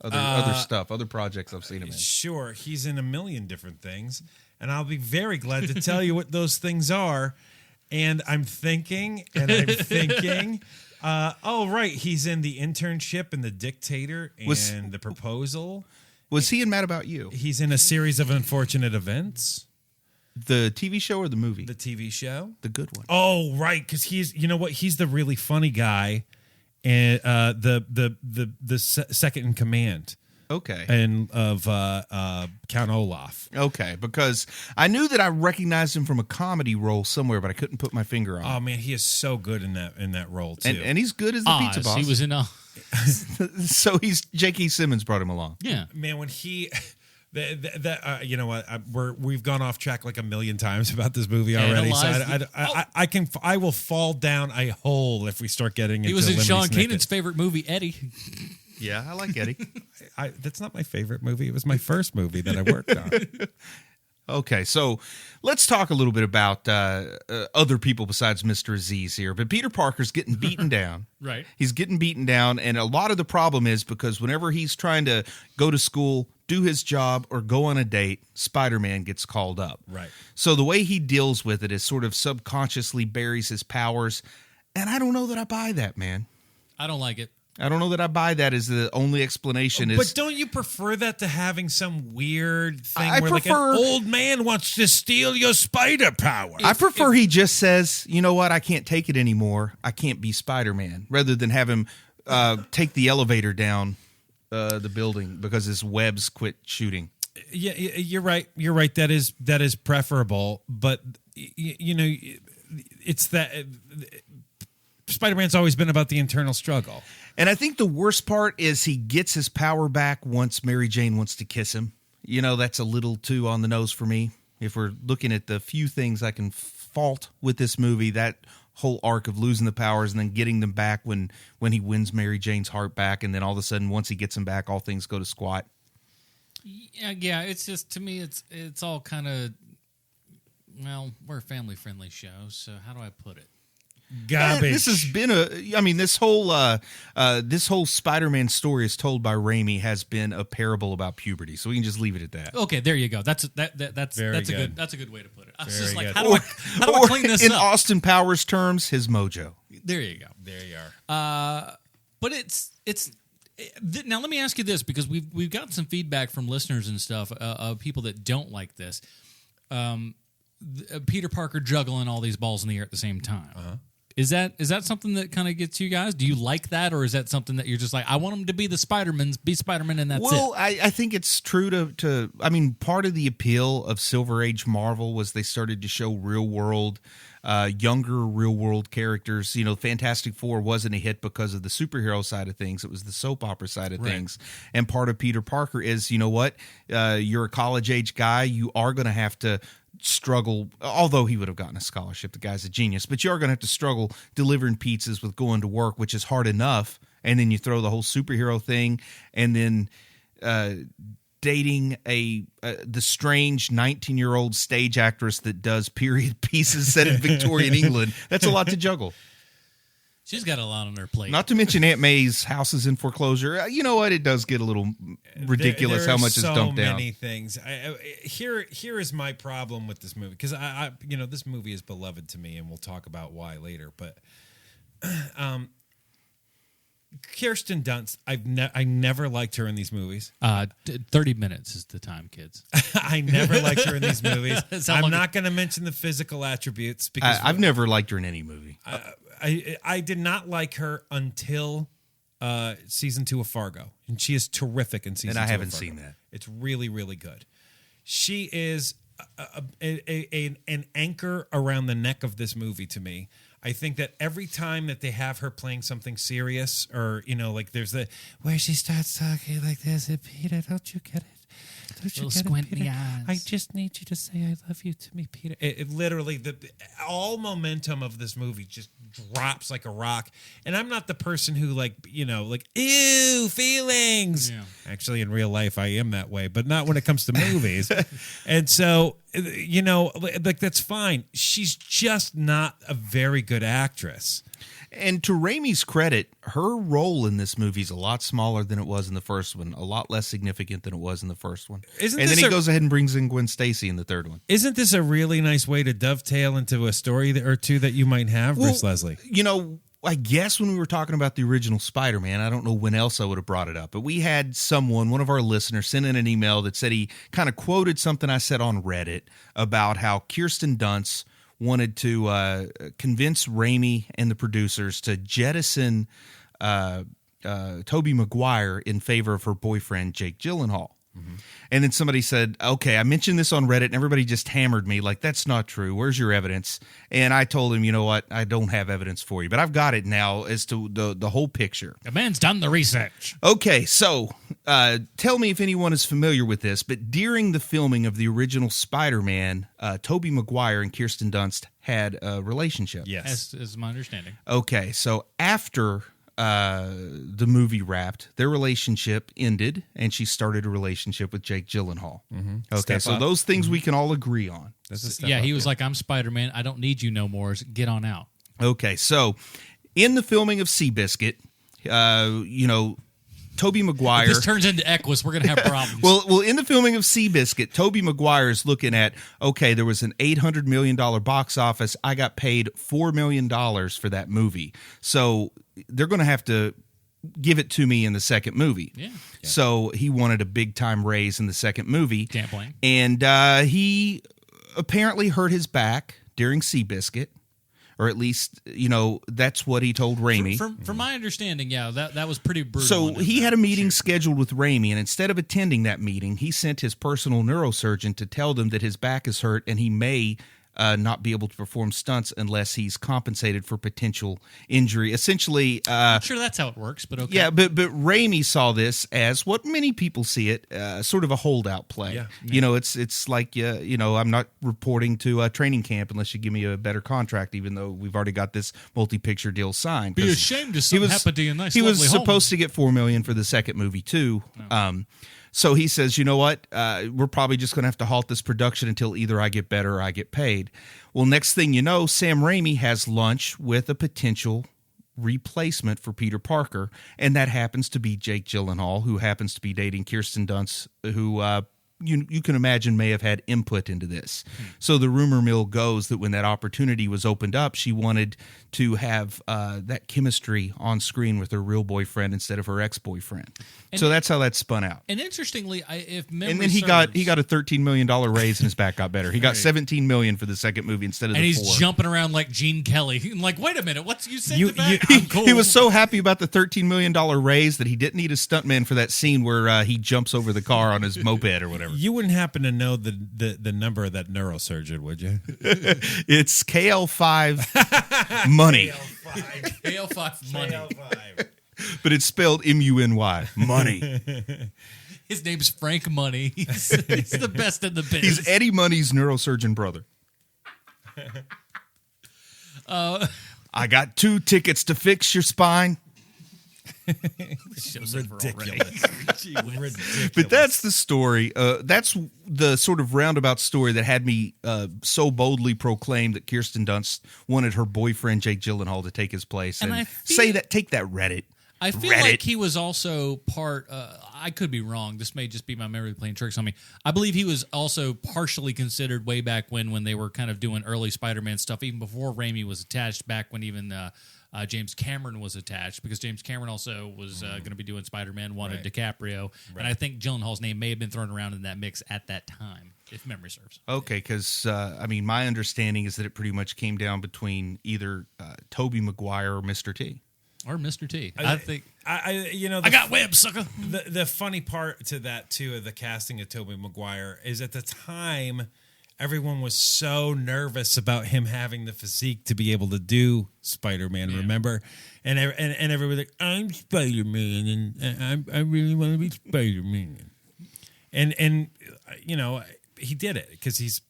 Other stuff, other projects I've seen him in. Sure, he's in a million different things, and I'll be very glad to tell you what those things are. And I'm thinking, oh, right, he's in The Internship and The Dictator and The Proposal Was he in Mad About You? He's in A Series of Unfortunate Events. The TV show or the movie? The TV show. The good one. Oh, right, because he's, you know what? He's the really funny guy, and the second in command. Okay. And of Count Olaf. Okay, because I knew that I recognized him from a comedy role somewhere, but I couldn't put my finger on it. Oh man, he is so good in that role too. And he's good as the pizza boss. He was in So he's J.K. Simmons brought him along. Yeah, man, when he. You know what? We've gone off track like a million times about this movie already. So I will fall down a hole if we start getting into. He was in Lemony Sean Snicket. Keenan's favorite movie, Eddie. Yeah, I like Eddie. That's not my favorite movie. It was my first movie that I worked on. Okay, so let's talk a little bit about other people besides Mr. Aziz here. But Peter Parker's getting beaten down. Right. He's getting beaten down, and a lot of the problem is because whenever he's trying to go to school, do his job, or go on a date, Spider-Man gets called up. Right. So the way he deals with it is sort of subconsciously buries his powers, and I don't know that I buy that, man. I don't like it. I don't know that I buy that as the only explanation. But don't you prefer that to having some weird thing I where prefer, like an old man wants to steal your spider power? I prefer he just says, you know what, I can't take it anymore. I can't be Spider-Man, rather than have him take the elevator down the building because his webs quit shooting. Yeah, you're right. You're right. That is preferable. But you know, it's that Spider-Man's always been about the internal struggle. And I think the worst part is he gets his power back once Mary Jane wants to kiss him. You know, that's a little too on the nose for me. If we're looking at the few things I can fault with this movie, that whole arc of losing the powers and then getting them back when he wins Mary Jane's heart back, and then all of a sudden, once he gets them back, all things go to squat. Yeah, it's just, to me, it's all kind of, well, we're a family-friendly show, so how do I put it? Garbage. This has been this whole Spider-Man story is told by Rami has been a parable about puberty. So we can just leave it at that. Okay, there you go. That's a good way to put it. I was just like, how do I clean this in up? In Austin Powers terms, his mojo. There you go. There you are. But it's now let me ask you this, because we've gotten some feedback from listeners and stuff of people that don't like this. Peter Parker juggling all these balls in the air at the same time. Uh-huh. Is that something that kind of gets you guys? Do you like that, or is that something that you're just like, I want them to be the Spider-Man, and that's it? Well, I think it's true to. I mean, part of the appeal of Silver Age Marvel was they started to show real world, younger real world characters. You know, Fantastic Four wasn't a hit because of the superhero side of things; it was the soap opera side of things. And part of Peter Parker is, you know what, you're a college age guy, you are going to have to struggle, although he would have gotten a scholarship. The guy's a genius, but you are going to have to struggle delivering pizzas with going to work, which is hard enough. And then you throw the whole superhero thing, and then dating the strange 19-year-old stage actress that does period pieces set in Victorian England. That's a lot to juggle. She's got a lot on her plate. Not to mention Aunt May's house is in foreclosure. You know what? It does get a little ridiculous how much is dumped down. So many things. Here is my problem with this movie, because I this movie is beloved to me, and we'll talk about why later. But Kirsten Dunst, I never liked her in these movies. 30 minutes is the time, kids. I never liked her in these movies. I'm not going to mention the physical attributes because I've never liked her in any movie. I did not like her until season 2 of Fargo, and she is terrific in season 2 of Fargo. And I haven't seen that. It's really, really good. She is an anchor around the neck of this movie to me. I think that every time that they have her playing something serious, or like there's where she starts talking like this, and Peter, don't you get it? Don't you get it, Peter? I just need you to say I love you to me, Peter. It literally, all momentum of this movie just drops like a rock. And I'm not the person who ew, feelings. Yeah. Actually, in real life, I am that way, but not when it comes to movies. And so, that's fine. She's just not a very good actress. And to Raimi's credit, her role in this movie is a lot smaller than it was in the first one, a lot less significant than it was in the first one. And then he goes ahead and brings in Gwen Stacy in the third one. Isn't this a really nice way to dovetail into a story or two that you might have, Bruce Leslie? I guess when we were talking about the original Spider-Man, I don't know when else I would have brought it up, but we had one of our listeners, send in an email that said he kind of quoted something I said on Reddit about how Kirsten Dunst wanted to convince Rami and the producers to jettison Tobey Maguire in favor of her boyfriend, Jake Gyllenhaal. Mm-hmm. And then somebody said, okay, I mentioned this on Reddit, and everybody just hammered me like, that's not true. Where's your evidence? And I told him, you know what? I don't have evidence for you, but I've got it now as to the whole picture. The man's done the research. Okay, so tell me if anyone is familiar with this, but during the filming of the original Spider-Man, Tobey Maguire and Kirsten Dunst had a relationship. Yes. As my understanding. Okay, so after the movie wrapped, their relationship ended, and she started a relationship with Jake Gyllenhaal. Mm-hmm. Okay, Step so up. those things we can all agree on. He was like, I'm Spider-Man. I don't need you no more. Get on out. Okay, so in the filming of Seabiscuit, Tobey Maguire... If this turns into Equus, we're going to have problems. Well, in the filming of Seabiscuit, Tobey Maguire is looking at, okay, there was an $800 million box office. I got paid $4 million for that movie. So they're going to have to give it to me in the second movie. Yeah. So he wanted a big-time raise in the second movie. Can't blame. And he apparently hurt his back during Seabiscuit. Or at least, that's what he told Rami. From my understanding, that was pretty brutal. So he had a meeting scheduled with Rami, and instead of attending that meeting, he sent his personal neurosurgeon to tell them that his back is hurt and he may not be able to perform stunts unless he's compensated for potential injury. Essentially, I'm sure that's how it works, but okay. Yeah, but Rami saw this as what many people see it, sort of a holdout play. Yeah. It's like I'm not reporting to a training camp unless you give me a better contract, even though we've already got this multi-picture deal signed. Be ashamed if something happened to you. He was supposed to get $4 million for the second movie too. No. So he says, you know what? We're probably just going to have to halt this production until either I get better or I get paid. Well, next thing you know, Sam Raimi has lunch with a potential replacement for Peter Parker, and that happens to be Jake Gyllenhaal, who happens to be dating Kirsten Dunst, who you can imagine may have had input into this. So the rumor mill goes that when that opportunity was opened up, she wanted to have that chemistry on screen with her real boyfriend instead of her ex-boyfriend. So that's how that spun out. And interestingly, if memory and then he got a $13 million raise and his back got better. He got $17 million for the second movie instead of the $4 million. And he's jumping around like Gene Kelly. I'm like, wait a minute, you said that? I'm cool. He was so happy about the $13 million raise that he didn't need a stuntman for that scene where he jumps over the car on his moped or whatever. You wouldn't happen to know the number of that neurosurgeon, would you? It's KL5 money. KL5 money. KL5. But it's spelled M-U-N-Y. Money. His name's Frank Money. He's the best in the biz. He's Eddie Money's neurosurgeon brother. I got 2 tickets to fix your spine. Ridiculous. Ridiculous. But that's the story. That's the sort of roundabout story that had me so boldly proclaim that Kirsten Dunst wanted her boyfriend Jake Gyllenhaal to take his place and take that Reddit. I feel like he was also part. I could be wrong. This may just be my memory playing tricks on me. I believe he was also partially considered way back when they were kind of doing early Spider-Man stuff, even before Raimi was attached. Back when even James Cameron was attached, because James Cameron also was going to be doing Spider-Man, wanted DiCaprio, and I think Gyllenhaal's name may have been thrown around in that mix at that time, if memory serves. Okay, because my understanding is that it pretty much came down between either Tobey Maguire or Mr. T. Or Mr. T. I got webs, sucker. The funny part to that too of the casting of Tobey Maguire is at the time everyone was so nervous about him having the physique to be able to do Spider-Man. Yeah. Remember, and everybody like, I'm Spider-Man, and I really want to be Spider-Man, and he did it because he's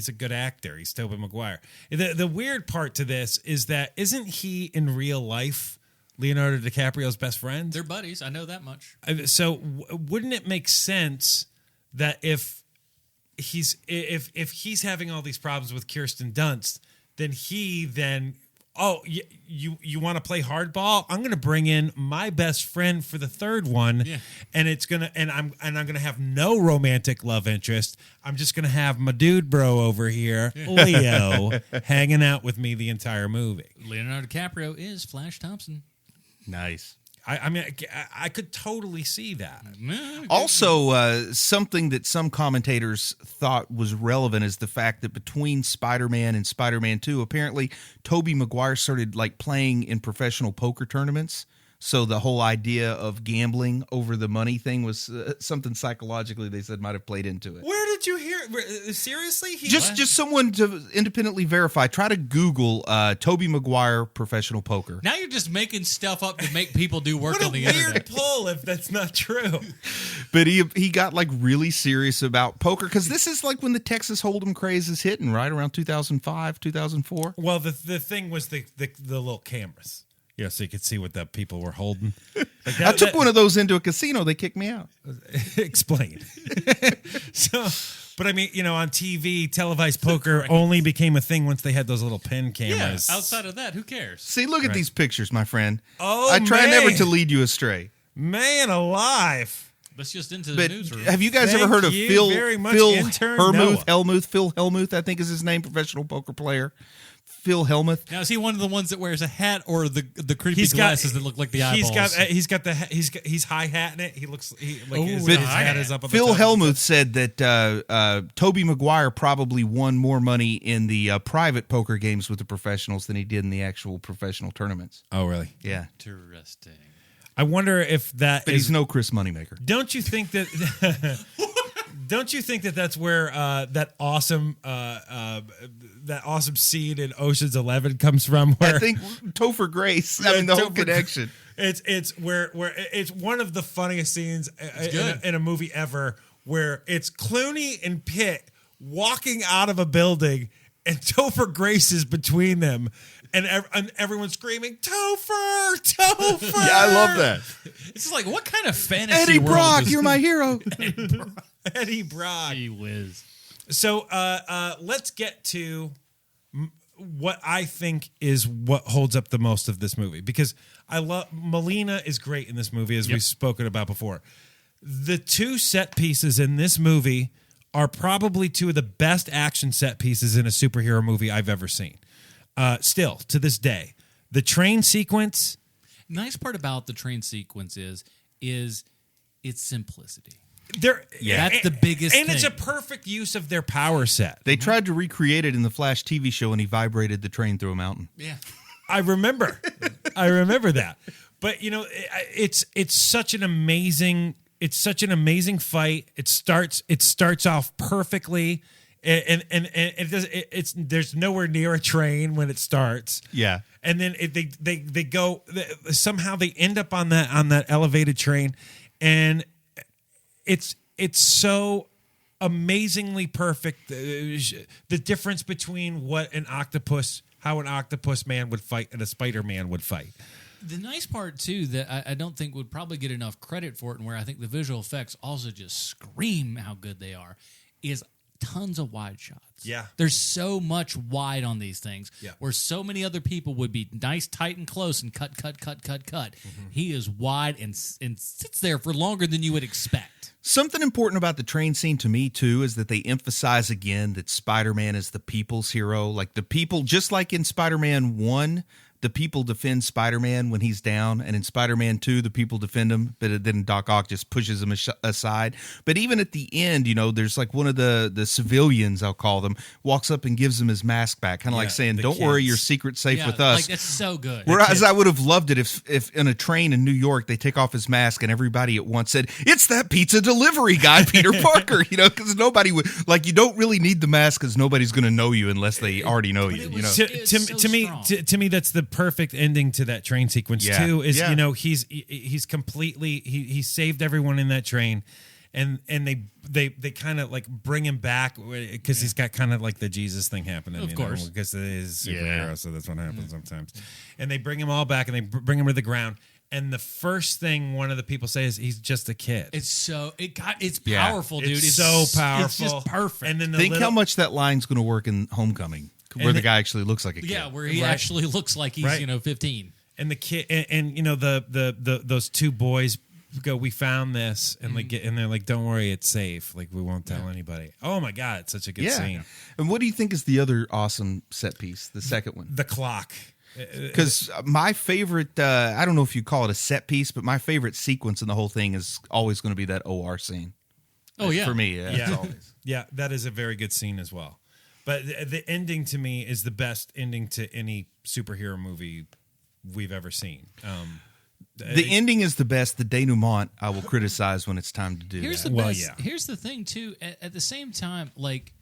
a good actor. He's Tobey Maguire. The weird part to this is that isn't he in real life Leonardo DiCaprio's best friend? They're buddies. I know that much. So wouldn't it make sense that if he's having all these problems with Kirsten Dunst, then he oh, you want to play hardball? I'm going to bring in my best friend for the third one, and I'm going to have no romantic love interest. I'm just going to have my dude bro over here, Leo, hanging out with me the entire movie. Leonardo DiCaprio is Flash Thompson. Nice. I mean, I could totally see that. Also, something that some commentators thought was relevant is the fact that between Spider-Man and Spider-Man 2, apparently Tobey Maguire started like playing in professional poker tournaments. So the whole idea of gambling over the money thing was something psychologically they said might have played into it. Where did you hear? Seriously? Just someone to independently verify. Try to Google Tobey Maguire professional poker. Now you're just making stuff up to make people do work on the internet. What a weird pull if that's not true. But he got like really serious about poker because this is like when the Texas Hold'em craze is hitting, right around 2005, 2004. Well, the thing was the little cameras. Yeah, so you could see what the people were holding. Like I took one of those into a casino. They kicked me out. Explain. But I mean, on TV, televised poker only became a thing once they had those little pen cameras. Yeah, outside of that, who cares? See, look at these pictures, my friend. Oh, I try man. never to lead you astray. Man alive. Let's just into the But newsroom. have you guys Thank ever heard of you Phil very much, Phil intern Hellmuth? Noah. Phil Hellmuth, I think is his name, professional poker player. Phil Hellmuth. Now, is he one of the ones that wears a hat or the creepy glasses that look like the eyeballs? He's high hatting it. He looks his But hat is up on the Phil top. Hellmuth said that Tobey Maguire probably won more money in the private poker games with the professionals than he did in the actual professional tournaments. Oh, really? Yeah. Interesting. I wonder if that But he's no Chris Moneymaker. Don't you think that? Don't you think that that's where that awesome scene in Ocean's 11 comes from? Where I think Topher Grace. I mean, the whole connection. It's where it's one of the funniest scenes in a movie ever, where it's Clooney and Pitt walking out of a building, and Topher Grace is between them. And everyone's screaming, Topher! Topher! Yeah, I love that. It's just like, what kind of fantasy Eddie world Brock, is you're my hero. Eddie Brock. Gee whiz. So let's get to what I think is what holds up the most of this movie, because I love Melina is great in this movie, as we've spoken about before. The two set pieces in this movie are probably two of the best action set pieces in a superhero movie I've ever seen. Still, to this day, the train sequence. Nice part about the train sequence is its simplicity. That's the biggest and thing. It's a perfect use of their power set. They tried to recreate it in the Flash TV show, and he vibrated the train through a mountain. Yeah. I remember that. But it's such an amazing fight. It starts off perfectly. And it does. There's nowhere near a train when it starts. Yeah, and then they go somehow they end up on that elevated train, and it's so amazingly perfect. The difference between how an octopus man would fight and a Spider-Man would fight. The nice part, too, that I don't think would probably get enough credit for it, and where I think the visual effects also just scream how good they are, is tons of wide shots. Yeah. There's so much wide on these things, yeah, where so many other people would be nice, tight, and close and cut. Mm-hmm. He is wide and sits there for longer than you would expect. Something important about the train scene to me, too, is that they emphasize again that Spider-Man is the people's hero. Like the people, just like in Spider-Man 1, the people defend Spider-Man when he's down, and in Spider-Man 2, the people defend him, but then Doc Ock just pushes him aside. But even at the end, there's like one of the civilians, I'll call them, walks up and gives him his mask back, kind of like saying, "Don't worry, your secret's safe with us." Like, that's so good. Whereas I would have loved it if in a train in New York they take off his mask and everybody at once said, "It's that pizza delivery guy, Peter Parker," because nobody would, like, you don't really need the mask because nobody's going to know you unless they already know you. To me, that's the perfect ending to that train sequence too. Is he's completely he saved everyone in that train, and they kind of like bring him back because he's got kind of like the Jesus thing happening, of course, because it is superhero, so that's what happens sometimes. And they bring him all back and they bring him to the ground. And the first thing one of the people says, he's just a kid. It's powerful, dude. It's so powerful. It's just perfect. And then think how much that line's going to work in Homecoming. where the guy actually looks like a kid. Yeah, where he actually looks like he's 15. And the kid, and those two boys go, we found this, and and they're like, don't worry, it's safe. Like, we won't tell anybody. Oh my God, it's such a good scene. And what do you think is the other awesome set piece? The second one, the clock. Because my favorite, I don't know if you call it a set piece, but my favorite sequence in the whole thing is always going to be that OR scene. Oh yeah, for me, it's always. Yeah, that is a very good scene as well. But the ending to me is the best ending to any superhero movie we've ever seen. The ending is the best. The denouement I will criticize when it's time to do Here's that. the best. Here's the thing too. At the same time, like,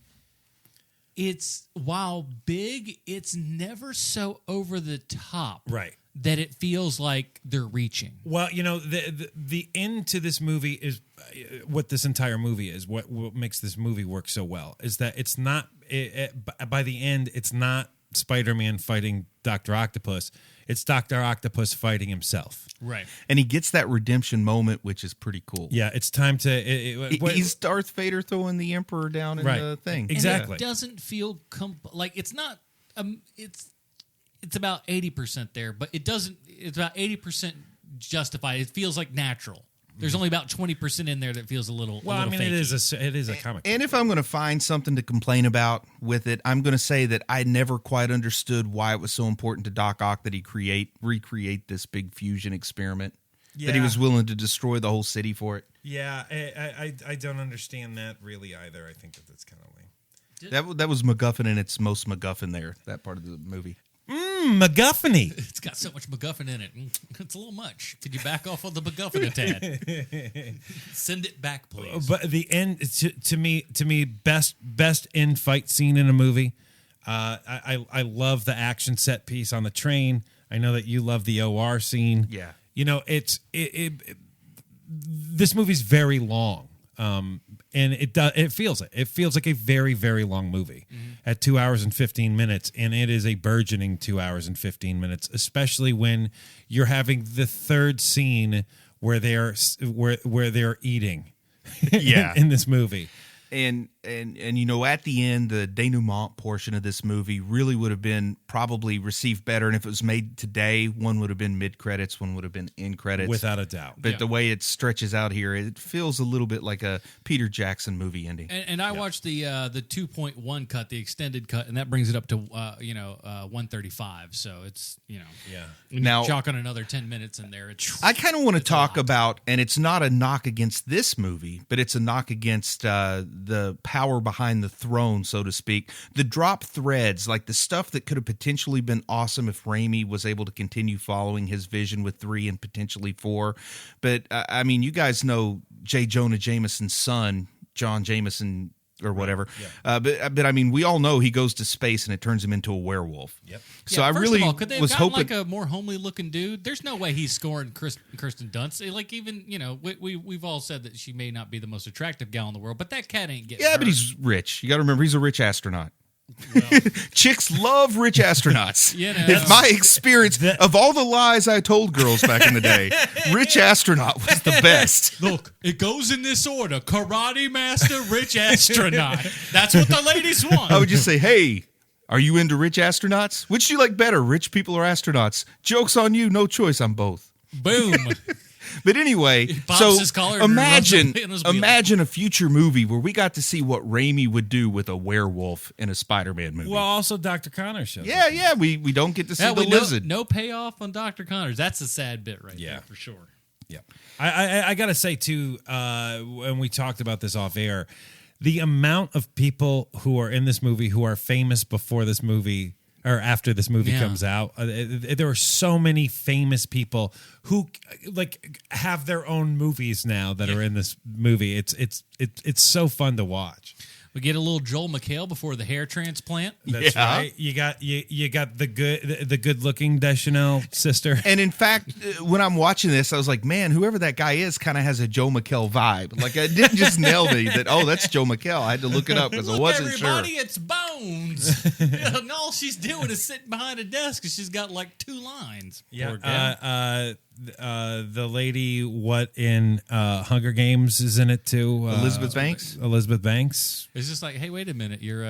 it's, while big, it's never so over the top, right, that it feels like they're reaching. Well, the end to this movie is what this entire movie is. What makes this movie work so well is that it's not. By the end, it's not Spider-Man fighting Dr. Octopus. It's Dr. Octopus fighting himself. Right. And he gets that redemption moment, which is pretty cool. Yeah, it's time to... he's Darth Vader throwing the Emperor down in the thing. Exactly. And it doesn't feel... like, it's not... it's about 80% there, but it doesn't... It's about 80% justified. It feels like natural. There's only about 20% in there that feels a little. Well, a little it fakey. is a comic. And if I'm going to find something to complain about with it, I'm going to say that I never quite understood why it was so important to Doc Ock that he recreate this big fusion experiment. Yeah. That he was willing to destroy the whole city for it. Yeah, I don't understand that really either. I think that's kind of lame. That was MacGuffin in its most MacGuffin there, that part of the movie. MacGuffin. It's got so much MacGuffin in it. It's a little much. Could you back off on the MacGuffin a tad? Send it back, please. But the end, to me, best end fight scene in a movie. I love the action set piece on the train. I know that you love the OR scene. Yeah. This movie's very long. And it feels it. It feels like a very, very long movie at 2 hours and 15 minutes, and it is a burgeoning 2 hours and 15 minutes, especially when you're having the third scene where they're eating. Yeah. in this movie. And at the end, the denouement portion of this movie really would have been probably received better. And if it was made today, one would have been mid-credits, one would have been end credits. Without a doubt. But the way it stretches out here, it feels a little bit like a Peter Jackson movie ending. And I watched the 2.1 cut, the extended cut, and that brings it up to 135. So it's Now chalk on another 10 minutes in there. I kind of want to talk about, and it's not a knock against this movie, but it's a knock against the power behind the throne, so to speak. The drop threads, like the stuff that could have potentially been awesome if Rami was able to continue following his vision with 3 and potentially 4. But I mean, you guys know J. Jonah Jameson's son, John Jameson or whatever. Yeah. But I mean, we all know he goes to space and it turns him into a werewolf. Yep. So I really could they have gotten like a more homely looking dude? There's no way he's scoring Kirsten Dunst. Like, even, we've all said that she may not be the most attractive gal in the world, but that cat ain't getting. Yeah, her. but he's rich. You got to remember, he's a rich astronaut. Well, chicks love rich astronauts. It's my experience of all the lies I told girls back in the day. Rich astronaut was the best. Look, it goes in this order: karate master, rich astronaut. That's what the ladies want. I would just say, hey, are you into rich astronauts? Which do you like better, rich people or astronauts? Joke's on you. No choice. I'm both. Boom. But anyway, so imagine a future movie where we got to see what Rami would do with a werewolf in a Spider-Man movie. Well, also Dr. Connors shows. Yeah, we don't get to see the lizard. No payoff on Dr. Connors. That's a sad bit there, for sure. Yeah. I got to say, too, when we talked about this off air, the amount of people who are in this movie who are famous before this movie or after this movie comes out, there are so many famous people who have their own movies now that are in this movie. It's so fun to watch. We get a little Joel McHale before the hair transplant. That's right. You got the good looking Deschanel sister. And in fact, when I'm watching this, I was like, man, whoever that guy is kind of has a Joe McHale vibe. Like, I didn't just nail me that, that's Joe McHale. I had to look it up because I wasn't everybody, sure. It's Bones. And all she's doing is sitting behind a desk and she's got like 2 lines. Yeah. the lady in Hunger Games is in it too. Elizabeth Banks. Elizabeth Banks. It's just like, hey, wait a minute, your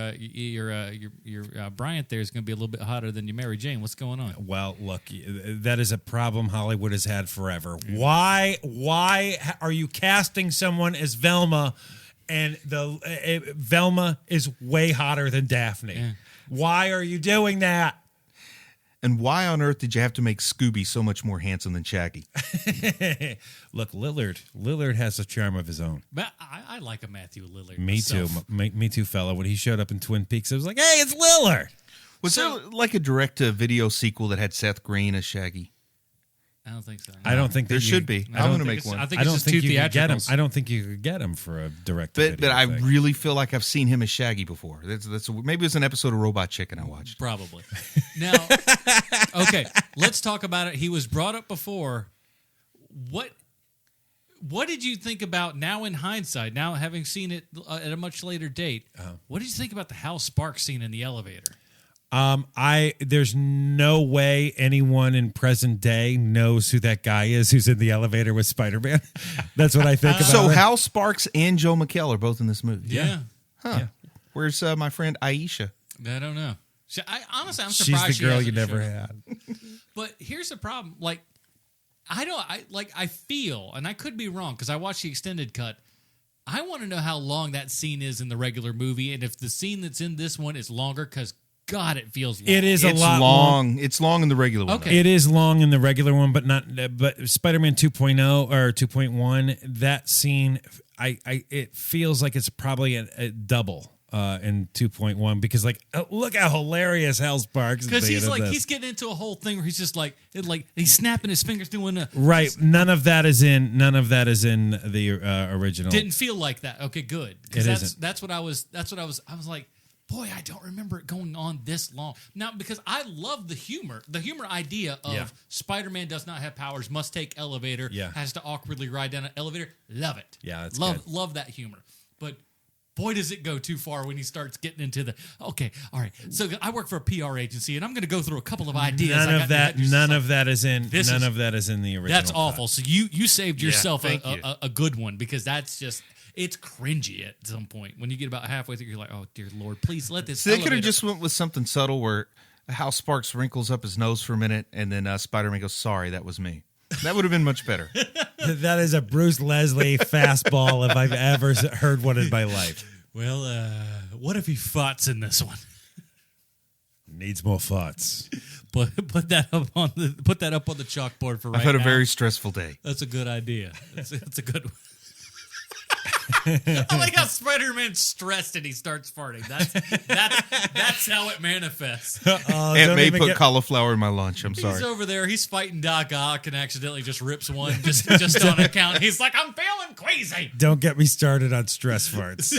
Bryant there is going to be a little bit hotter than your Mary Jane. What's going on? Well, look, that is a problem Hollywood has had forever. Why are you casting someone as Velma, and Velma is way hotter than Daphne? Yeah. Why are you doing that? And why on earth did you have to make Scooby so much more handsome than Shaggy? Look, Lillard has a charm of his own. But I like a Matthew Lillard. Me myself. too. Me too, fella. When he showed up in Twin Peaks, I was like, hey, it's Lillard. Was there like a direct-to-video sequel that had Seth Green as Shaggy? I don't think so. No. I don't think there should be. I'm going to make one. I think it's just two theatricals. I don't think you could get him for a direct. But I really feel like I've seen him as Shaggy before. That's maybe it's an episode of Robot Chicken I watched. Probably. Now, okay, let's talk about it. He was brought up before. What did you think about now in hindsight? Now having seen it at a much later date, what did you think about the Hal Sparks scene in the elevator? There's no way anyone in present day knows who that guy is who's in the elevator with Spider-Man. That's what I think about So it. Hal Sparks and Joe McHale are both in this movie. Yeah. Huh. Yeah. Where's my friend Aisha? I don't know. Honestly, I'm She's surprised the girl you hasn't never shown. had. But here's the problem. Like, I feel, and I could be wrong because I watched the extended cut. I want to know how long that scene is in the regular movie, and if the scene that's in this one is longer, because God, it feels long. It is It's a lot long. It's long in the regular one. Okay. It is long in the regular one, but not. But Spider-Man 2.0 or 2.1, that scene, it feels like it's probably a double in 2.1 because look how hilarious Hal Sparks is. Because being he's getting into a whole thing where he's just he's snapping his fingers doing a right. None of that is in the original. Didn't feel like that. Okay, good. It isn't. That's what I was. I was like, boy, I don't remember it going on this long. Now, because I love the humor idea of Spider-Man does not have powers, must take elevator, has to awkwardly ride down an elevator. Love it. Yeah, that's love that humor. But boy, does it go too far when he starts getting into the, okay, all right. So I work for a PR agency, and I'm going to go through a couple of ideas. None of that is in the original. That's cut. awful. So you saved yourself thank you. a good one, because that's just, it's cringy at some point. When you get about halfway through, you're like, oh, dear Lord, please let this So they could have elevator- just went with something subtle where Hal Sparks wrinkles up his nose for a minute, and then Spider-Man goes, sorry, that was me. That would have been much better. That is a Bruce Leslie fastball if I've ever heard one in my life. Well, what if he farts in this one? Needs more farts. Put that up on the chalkboard for right now. I've had a very stressful day. That's a good idea. That's a good one. I like how Spider-Man's stressed and he starts farting. That's how it manifests. Aunt May put cauliflower in my lunch. I'm sorry. He's over there. He's fighting Doc Ock and accidentally just rips one just on account. He's like, I'm feeling queasy. Don't get me started on stress farts.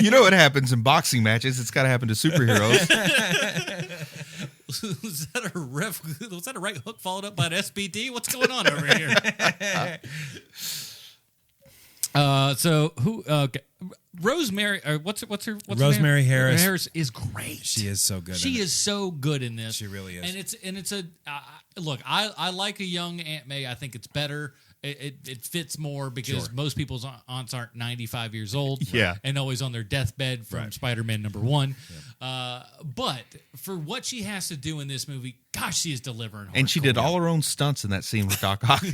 You know what happens in boxing matches? It's got to happen to superheroes. Was that a right hook followed up by an SBD? What's going on over here? So who? Rosemary. What's her? Rosemary name? Harris. Harris is great. She is so good. She is so good in this. She really is. And it's a look. I like a young Aunt May. I think it's better. It fits more because most people's aunts aren't 95 years old, and always on their deathbed from Spider-Man #1. But for what she has to do in this movie, gosh, she is delivering. And she did all her own stunts in that scene with Doc Ock.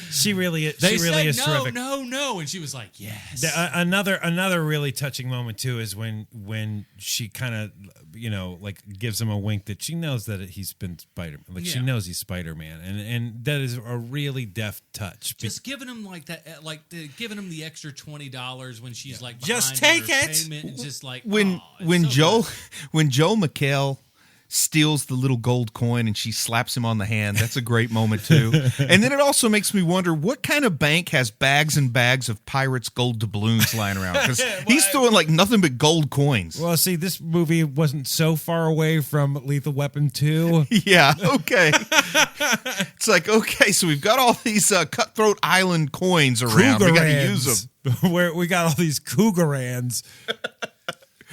She really is. They she really said is no, terrific. no, and she was like, yes. Another really touching moment too is when she kind of gives him a wink that she knows that he's been Spider-Man. She knows he's Spider-Man, and that is a really deft touch. Just giving him giving him the extra $20 when she's like, just behind take on her it. payment, and just like when Joe McHale steals the little gold coin and she slaps him on the hand, that's a great moment too. And then it also makes me wonder what kind of bank has bags and bags of Pirates gold doubloons lying around, because he's throwing nothing but gold coins. Well, see, this movie wasn't so far away from Lethal Weapon 2. Yeah, okay. It's like, okay, so we've got all these Cutthroat Island coins around. We got to use them. Where we got all these Cougarans.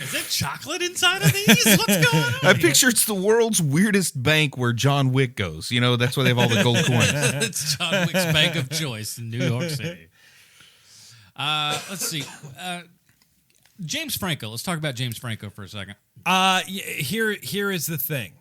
Is it chocolate inside of these? What's going on? I picture it's the world's weirdest bank where John Wick goes. You know, that's why they have all the gold coins. It's John Wick's bank of choice in New York City. Let's see. James Franco. Let's talk about James Franco for a second. Here is the thing.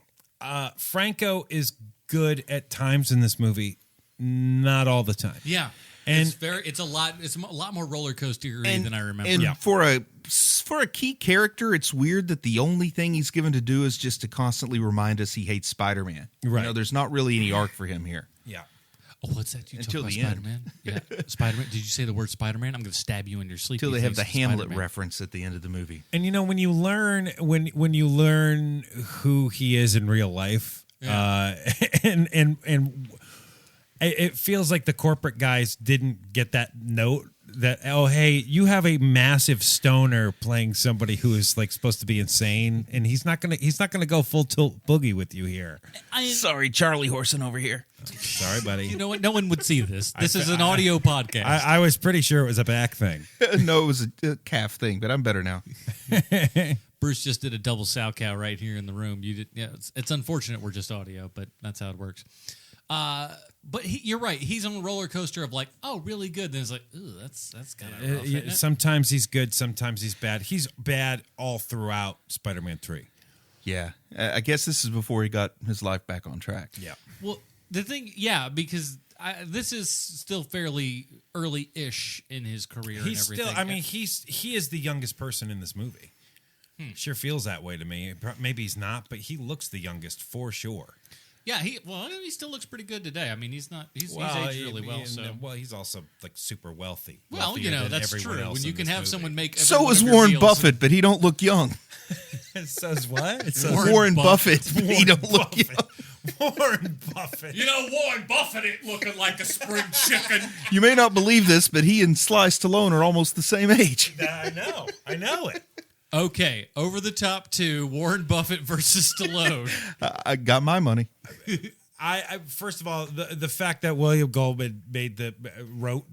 Franco is good at times in this movie, not all the time. Yeah. And it's a lot more roller coastery than I remember. And for a key character, it's weird that the only thing he's given to do is just to constantly remind us he hates Spider-Man. Right. You know, there's not really any arc for him here. Yeah. Oh, what's that? You Until talk the about end. Spider-Man? Yeah, Spider-Man. Did you say the word Spider-Man? I'm going to stab you in your sleep. Until they you have the face Hamlet Spider-Man. reference at the end of the movie. And you know, when you learn who he is in real life, and it feels like the corporate guys didn't get that note that, oh, hey, you have a massive stoner playing somebody who is like supposed to be insane, and he's not gonna go full tilt boogie with you here. Sorry, Charlie Horson over here. Sorry, buddy. You know what? No one would see this. This is an audio podcast. I was pretty sure it was a back thing. No, it was a calf thing, but I'm better now. Bruce just did a double sow cow right here in the room. You did. Yeah, it's unfortunate we're just audio, but that's how it works. But you're right. He's on a roller coaster of like, oh, really good. Then it's like, ooh, that's kind of rough, isn't it? Sometimes he's good, sometimes he's bad. He's bad all throughout Spider-Man 3. Yeah. I guess this is before he got his life back on track. Yeah. Well, the thing, because this is still fairly early-ish in his career. He's and everything. still. I mean, he is the youngest person in this movie. Sure feels that way to me. Maybe he's not, but he looks the youngest for sure. Yeah, he still looks pretty good today. I mean, he's aged really well. He's also like super wealthy. Well, you know, that's true. When you can have someone make so is Warren Buffett, but he don't look young. So is what? Warren Buffett, but he don't look young. Warren Buffett. You know, Warren Buffett ain't looking like a spring chicken. You may not believe this, but he and Sly Stallone are almost the same age. I know it. Okay, over the top 2, Warren Buffett versus Stallone. I got my money. I first of all, the fact that William Goldman wrote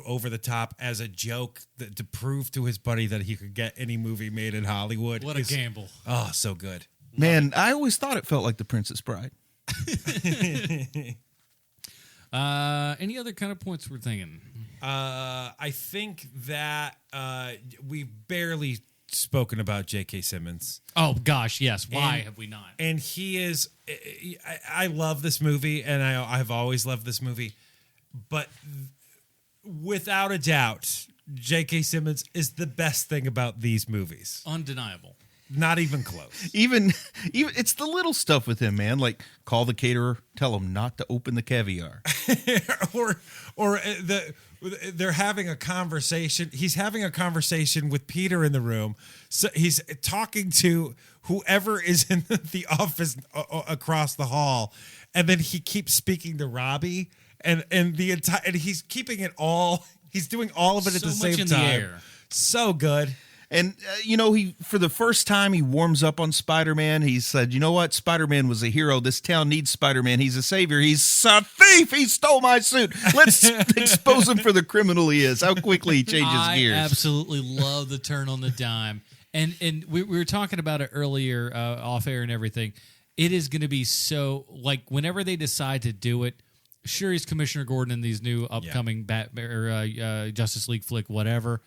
Over the Top as a joke to prove to his buddy that he could get any movie made in Hollywood. What a gamble. Oh, so good. Man, I always thought it felt like The Princess Bride. Any other kind of points we're thinking? I think that we've barely spoken about J.K. Simmons. Oh gosh, yes. Why have we not? And he is. I love this movie, and I've always loved this movie, but without a doubt, J.K. Simmons is the best thing about these movies. Undeniable. Not even close. Even it's the little stuff with him, man. Like call the caterer, tell him not to open the caviar, or they're having a conversation. He's having a conversation with Peter in the room. So he's talking to whoever is in the office across the hall, and then he keeps speaking to Robbie, and he's keeping it all. He's doing all of it at the same time. The air. So good. And he for the first time he warms up on Spider-Man. He said, "You know what? Spider-Man was a hero. This town needs Spider-Man. He's a savior. He's a thief. He stole my suit. Let's expose him for the criminal he is." How quickly he changes gears. I absolutely love the turn on the dime. And we were talking about it earlier off air and everything. It is going to be so, like, whenever they decide to do it, sure, he's Commissioner Gordon in these new upcoming Justice League flick, whatever.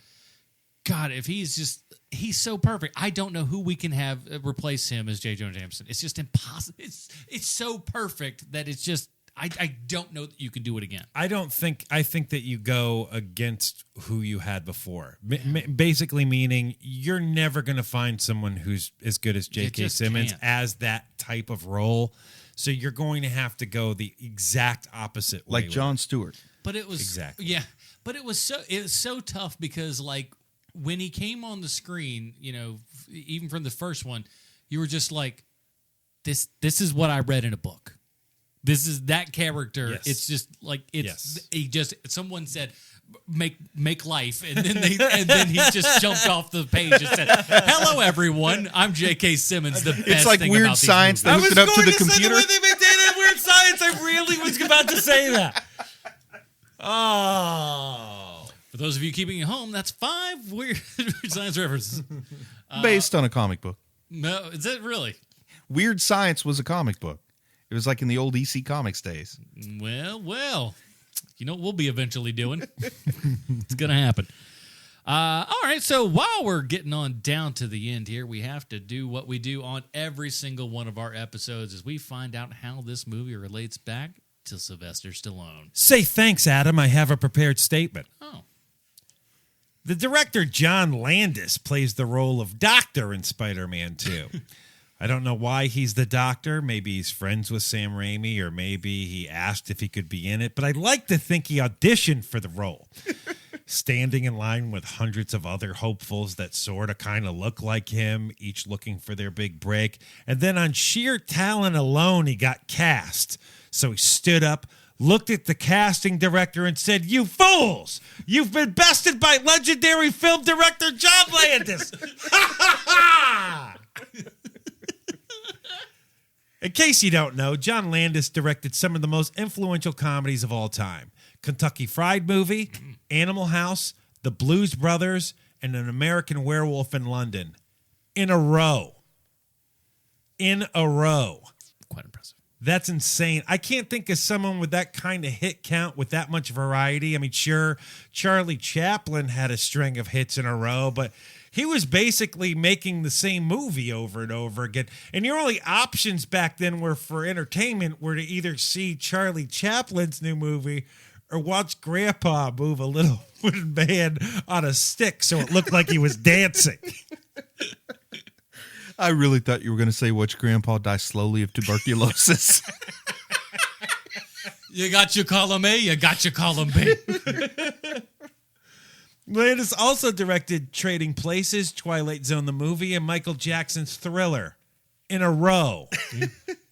God, if he's so perfect. I don't know who we can have replace him as J. Jonah Jameson. It's just impossible. It's so perfect that it's just, I don't know that you can do it again. I think that you go against who you had before. Basically meaning you're never going to find someone who's as good as J.K. Simmons as that type of role. So you're going to have to go the exact opposite way. Like Jon Stewart. But it was exactly. But it was so tough because like when he came on the screen, even from the first one, you were just like, this is what I read in a book. This is that character. Yes. It's just like someone said make life, and then he just jumped off the page and said, "Hello everyone, I'm J.K. Simmons." The best it's like thing Weird about Science. They hooked it up to the computer. I was going to say the way they did it, Weird Science. I really was about to say that. Oh. For those of you keeping it home, that's 5 weird science references. Based on a comic book. No, is that really? Weird Science was a comic book. It was like in the old EC Comics days. Well. You know what we'll be eventually doing? It's going to happen. All right, so while we're getting on down to the end here, we have to do what we do on every single one of our episodes as we find out how this movie relates back to Sylvester Stallone. Say thanks, Adam. I have a prepared statement. Oh. The director, John Landis, plays the role of Doctor in Spider-Man 2. I don't know why he's the Doctor. Maybe he's friends with Sam Raimi, or maybe he asked if he could be in it. But I'd like to think he auditioned for the role. Standing in line with hundreds of other hopefuls that sort of kind of look like him, each looking for their big break. And then on sheer talent alone, he got cast. So he stood up, looked at the casting director and said, "You fools! You've been bested by legendary film director John Landis!" In case you don't know, John Landis directed some of the most influential comedies of all time. Kentucky Fried Movie, Animal House, The Blues Brothers, and An American Werewolf in London. In a row. Quite impressive. That's insane. I can't think of someone with that kind of hit count with that much variety. I mean, sure, Charlie Chaplin had a string of hits in a row, but he was basically making the same movie over and over again. And your only options back then were for entertainment were to either see Charlie Chaplin's new movie or watch Grandpa move a little wooden man on a stick so it looked like he was dancing. I really thought you were going to say watch Grandpa die slowly of tuberculosis. You got your column A, you got your column B. Landis also directed Trading Places, Twilight Zone the movie, and Michael Jackson's Thriller in a row.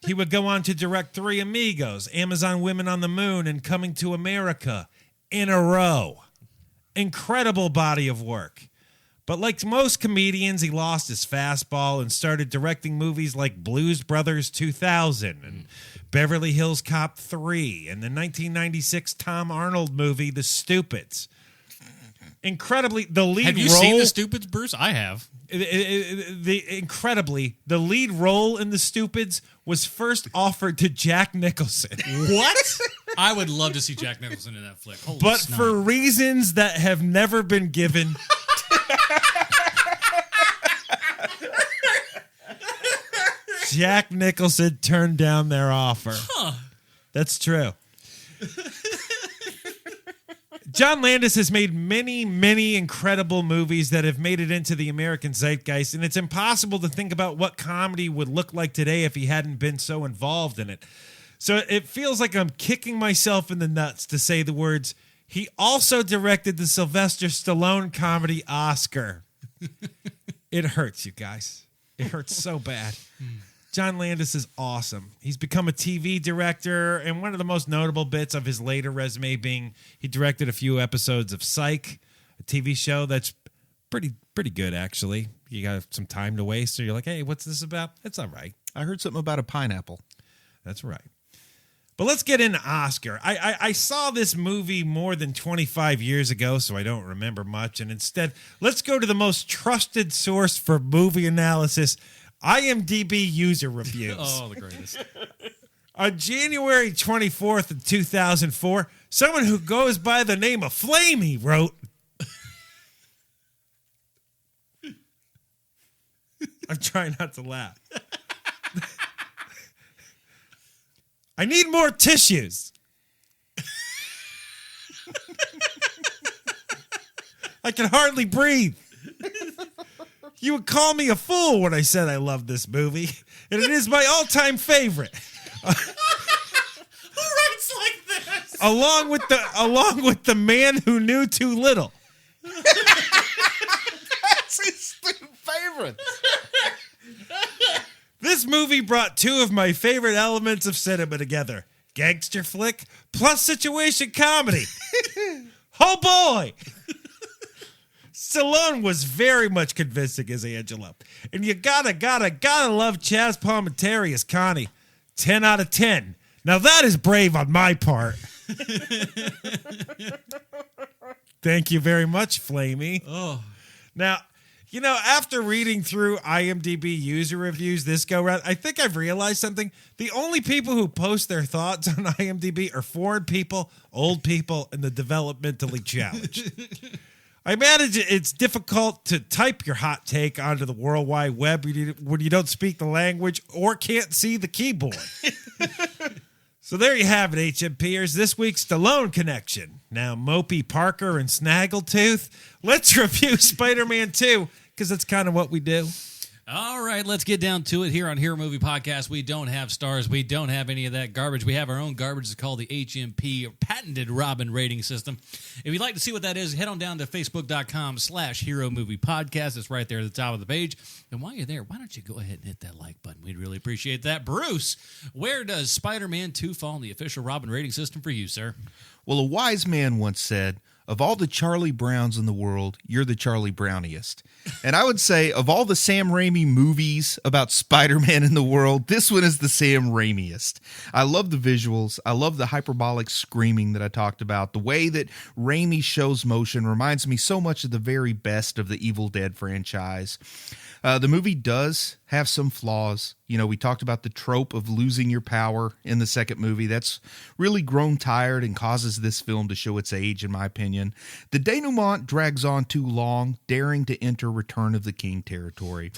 He would go on to direct Three Amigos, Amazon Women on the Moon, and Coming to America in a row. Incredible body of work. But like most comedians, he lost his fastball and started directing movies like Blues Brothers 2000 and Beverly Hills Cop 3 and the 1996 Tom Arnold movie The Stupids. Incredibly, the lead role... Have you seen The Stupids, Bruce? I have. Incredibly, the lead role in The Stupids was first offered to Jack Nicholson. What? I would love to see Jack Nicholson in that flick. Holy but snot. for reasons that have never been given... Jack Nicholson turned down their offer. Huh. That's true. John Landis has made many, many incredible movies that have made it into the American zeitgeist, and it's impossible to think about what comedy would look like today if he hadn't been so involved in it. So it feels like I'm kicking myself in the nuts to say the words, he also directed the Sylvester Stallone comedy Oscar. It hurts, you guys. It hurts so bad. John Landis is awesome. He's become a TV director, and one of the most notable bits of his later resume being he directed a few episodes of Psych, a TV show that's pretty good, actually. You got some time to waste, so you're like, hey, what's this about? It's all right. I heard something about a pineapple. That's right. But let's get into Oscar. I saw this movie more than 25 years ago, so I don't remember much. And instead, let's go to the most trusted source for movie analysis, IMDb user reviews. Oh, the greatest. On January 24th of 2004, someone who goes by the name of Flamey wrote, I'm trying not to laugh. I need more tissues. I can hardly breathe. You would call me a fool when I said I loved this movie, and it is my all-time favorite. Who writes like this? Along with the Man Who Knew Too Little. That's his favorite. This movie brought two of my favorite elements of cinema together. Gangster flick plus situation comedy. Oh boy! Stallone was very much convincing as Angelo. And you gotta love Chaz Palminteri as Connie. 10 out of 10. Now that is brave on my part. Thank you very much, Flamey. Oh. Now, after reading through IMDb user reviews this go round, I think I've realized something. The only people who post their thoughts on IMDb are foreign people, old people, and the developmentally challenged. I imagine it's difficult to type your hot take onto the World Wide Web when you don't speak the language or can't see the keyboard. So there you have it, HMPers. This week's Stallone Connection. Now, Mopey Parker and Snaggletooth, let's review Spider-Man 2, because that's kind of what we do. All right, let's get down to it here on Hero Movie Podcast. We don't have stars. We don't have any of that garbage. We have our own garbage. It's called the HMP, patented Robin rating system. If you'd like to see what that is, head on down to Facebook.com/Hero Movie Podcast. It's right there at the top of the page. And while you're there, why don't you go ahead and hit that like button? We'd really appreciate that. Bruce, where does Spider-Man 2 fall in the official Robin rating system for you, sir? Well, a wise man once said, of all the Charlie Browns in the world, you're the Charlie Browniest. And I would say, of all the Sam Raimi movies about Spider-Man in the world, this one is the Sam Raimiest. I love the visuals. I love the hyperbolic screaming that I talked about. The way that Raimi shows motion reminds me so much of the very best of the Evil Dead franchise. The movie does have some flaws. We talked about the trope of losing your power in the second movie. That's really grown tired and causes this film to show its age, in my opinion. The denouement drags on too long, daring to enter Return of the King territory.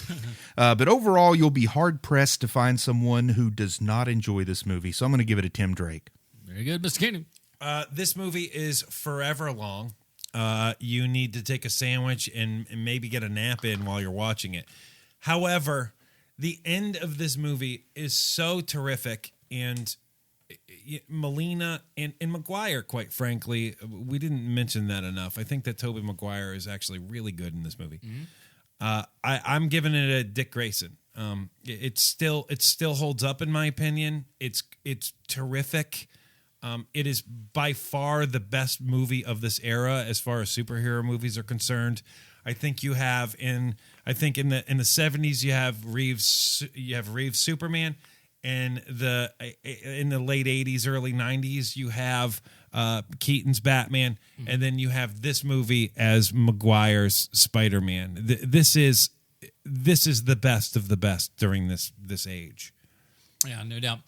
But overall, you'll be hard-pressed to find someone who does not enjoy this movie. So I'm going to give it a Tim Drake. Very good, Mr. Keenan. This movie is forever long. You need to take a sandwich and maybe get a nap in while you're watching it. However, the end of this movie is so terrific, and Molina and Maguire, quite frankly, we didn't mention that enough. I think that Tobey Maguire is actually really good in this movie. Mm-hmm. I'm giving it a Dick Grayson. It still holds up in my opinion. It's terrific. It is by far the best movie of this era as far as superhero movies are concerned. I think you have in the 70s you have Reeves Superman, and in the late 80s, early 90s you have Keaton's Batman, mm-hmm. and then you have this movie as Maguire's Spider-Man. This is the best of the best during this age. Yeah, no doubt.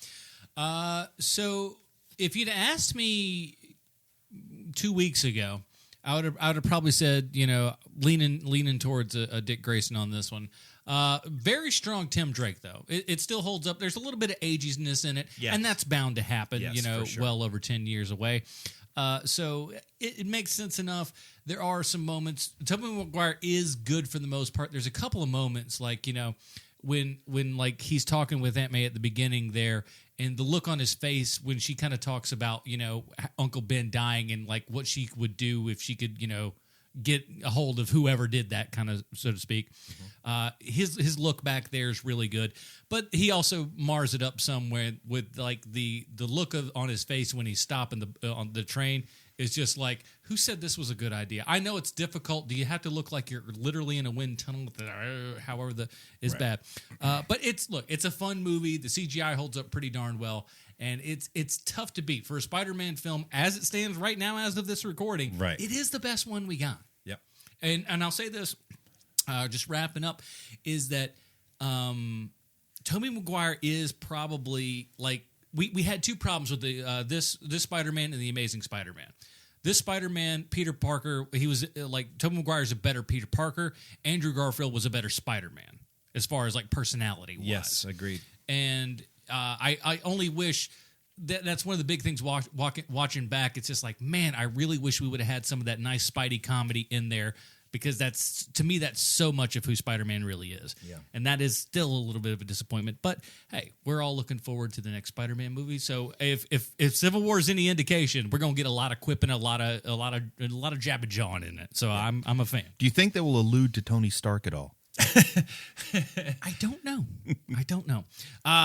So if you'd asked me 2 weeks ago, I would have probably said, leaning towards a Dick Grayson on this one. Very strong Tim Drake, though. It still holds up. There's a little bit of aginess in it, yes. And that's bound to happen, for sure. Well over 10 years away. So it makes sense enough. There are some moments. Tobey Maguire is good for the most part. There's a couple of moments, like, when like he's talking with Aunt May at the beginning there, and the look on his face when she kind of talks about, Uncle Ben dying and like what she would do if she could, get a hold of whoever did that, kind of, so to speak. Mm-hmm. His look back there is really good, but he also mars it up somewhere with like the look on his face when he's stopping on the train is just like, who said this was a good idea? I know it's difficult. Do you have to look like you're literally in a wind tunnel? However, is right. Bad. But it's a fun movie. The CGI holds up pretty darn well, and it's tough to beat for a Spider-Man film as it stands right now, as of this recording. Right, it is the best one we got. Yep. And I'll say this, just wrapping up, is that Tobey Maguire is probably like. We had two problems with this Spider-Man and the Amazing Spider-Man. This Spider-Man, Peter Parker, he was like Tobey Maguire's a better Peter Parker. Andrew Garfield was a better Spider-Man as far as like personality-wise. Yes, agreed. And I only wish that's one of the big things watching back. It's just like, man, I really wish we would have had some of that nice Spidey comedy in there. Because that's so much of who Spider-Man really is. Yeah. And that is still a little bit of a disappointment. But hey, we're all looking forward to the next Spider-Man movie. So if Civil War is any indication, we're gonna get a lot of quip and a lot of jabba jawing in it. So yeah. I'm a fan. Do you think they will allude to Tony Stark at all? I don't know.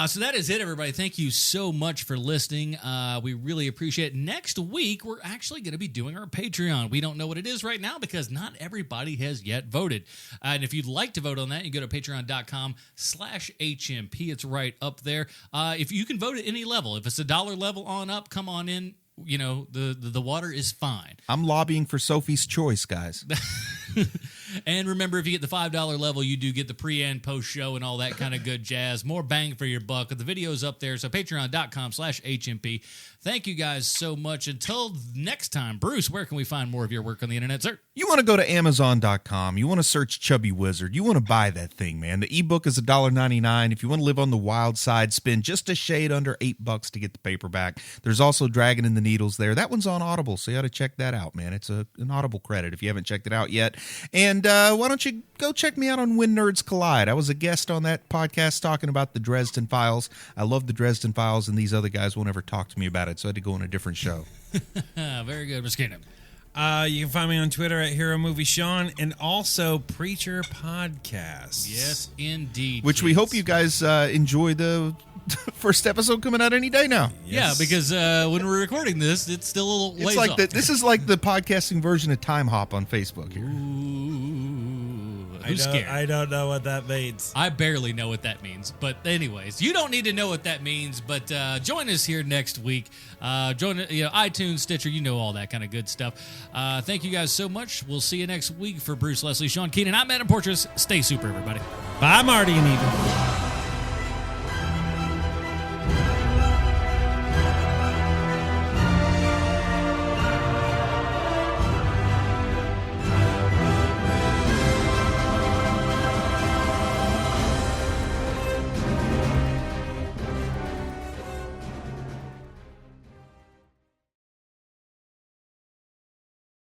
So that is it, everybody. Thank you so much for listening. We really appreciate it. Next week, we're actually going to be doing our Patreon. We don't know what it is right now because not everybody has yet voted. And if you'd like to vote on that, you go to patreon.com/HMP. It's right up there. If you can vote at any level, if it's $1 level on up, come on in. the water is fine. I'm lobbying for Sophie's Choice, guys. And remember, if you get the $5 level, you do get the pre and post show and all that kind of good jazz. More bang for your buck. The video's up there, so patreon.com/HMP. Thank you guys so much. Until next time, Bruce, where can we find more of your work on the internet, sir? You want to go to Amazon.com. You want to search Chubby Wizard. You want to buy that thing, man. The ebook is $1.99. If you want to live on the wild side, spend just a shade under $8 to get the paperback. There's also Dragon in the Needles there. That one's on Audible, so you ought to check that out, man. It's an Audible credit if you haven't checked it out yet. And why don't you go check me out on When Nerds Collide? I was a guest on that podcast talking about the Dresden Files. I love the Dresden Files, and these other guys won't ever talk to me about it, so I had to go on a different show. Very good, Mr. Keenan. You can find me on Twitter at Hero Movie Sean and also Preacher Podcasts. Yes, indeed. Which we hope you guys enjoy the first episode coming out any day now. Yes. Yeah, because when we're recording this, it's still a little ways off. This is like the podcasting version of Time Hop on Facebook here. Who's scared? I don't know what that means. I barely know what that means. But anyways, you don't need to know what that means. But join us here next week. Join iTunes, Stitcher, all that kind of good stuff. Thank you guys so much. We'll see you next week. For Bruce, Leslie, Sean, Keenan, I'm Adam Portrais. Stay super, everybody. Bye, Marty and Eva.